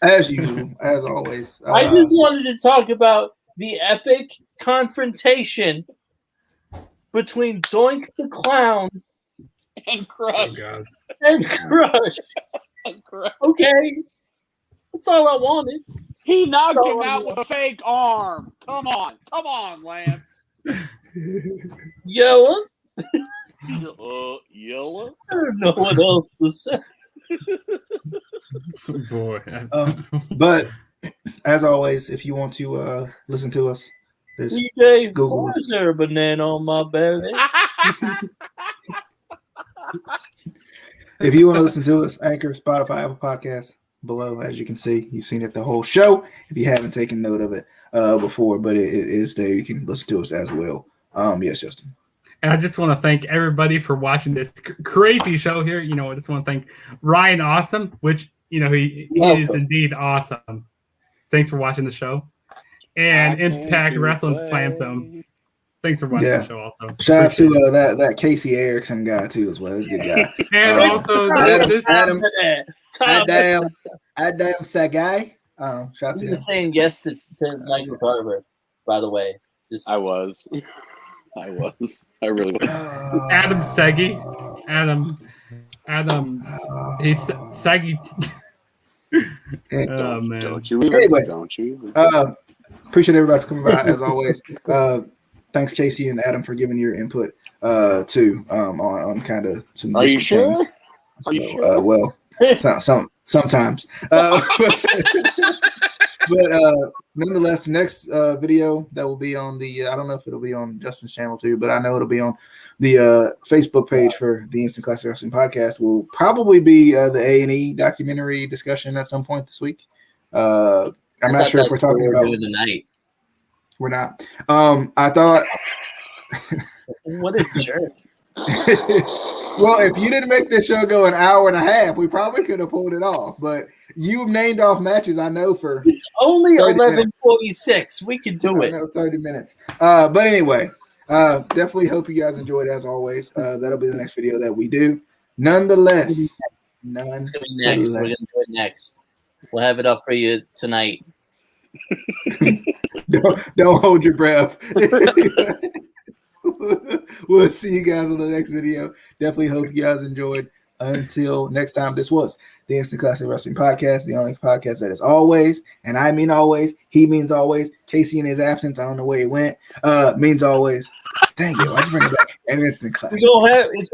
A: As usual, as always.
D: I just wanted to talk about the epic confrontation between Doink the Clown
C: and Crush.
B: Oh God.
D: And Crush. Okay. That's all I wanted.
C: He knocked him out with a fake arm. Come on, Lance.
D: Yella?
C: Yella?
D: I don't know what else to say.
B: Boy.
A: But as always, if you want to listen to us, there's
D: DJ,
A: Google
D: why is there a banana on my belly?
A: If you want to listen to us, Anchor, Spotify, Apple Podcasts, below, as you can see. You've seen it the whole show if you haven't taken note of it before, but it is there. You can listen to us as well. Yes, Justin.
B: And I just want to thank everybody for watching this crazy show here. You know, I just want to thank Ryan Awesome, which, you know, he is indeed awesome. Thanks for watching the show. And Impact Wrestling Slam Zone. Thanks for watching the show also.
A: Shout out to that Casey Erickson guy too as well. He's a good guy.
B: And also
A: Adam Sagai. Shout out to him.
D: Saying yes to Michael Tarver, by the way.
C: I was. I really was.
B: Adam Segi. Adam. He's Segi. Oh man.
C: Don't you?
A: Anyway,
C: don't you?
A: Appreciate everybody for coming by as always. Thanks, Casey and Adam, for giving your input too on kind of some.
C: Are you sure?
A: Things.
C: Are you sure?
A: Well, sometimes. But nonetheless, next video that will be on the I don't know if it'll be on Justin's channel too, but I know it'll be on the Facebook page for the Instant Classic Wrestling Podcast. Will probably be the A&E documentary discussion at some point this week. I'm not sure if we're talking about
D: tonight.
A: We're not. I thought.
D: What is sure?
A: Well, if you didn't make this show go an hour and a half, we probably could have pulled it off. But you named off matches I know for.
D: It's only 11:46. We can do it.
A: 30 minutes. But anyway, definitely hope you guys enjoyed as always. That'll be the next video that we do. Nonetheless,
D: We're gonna do it next. We'll have it up for you tonight.
A: Don't hold your breath. We'll see you guys on the next video. Definitely hope you guys enjoyed. Until next time, this was the Instant Classic Wrestling Podcast, the only podcast that is always, and I mean always, he means always, Casey in his absence, I don't know where he went, means always. Thank you. Why'd you bring it back? An Instant Classic.
D: It's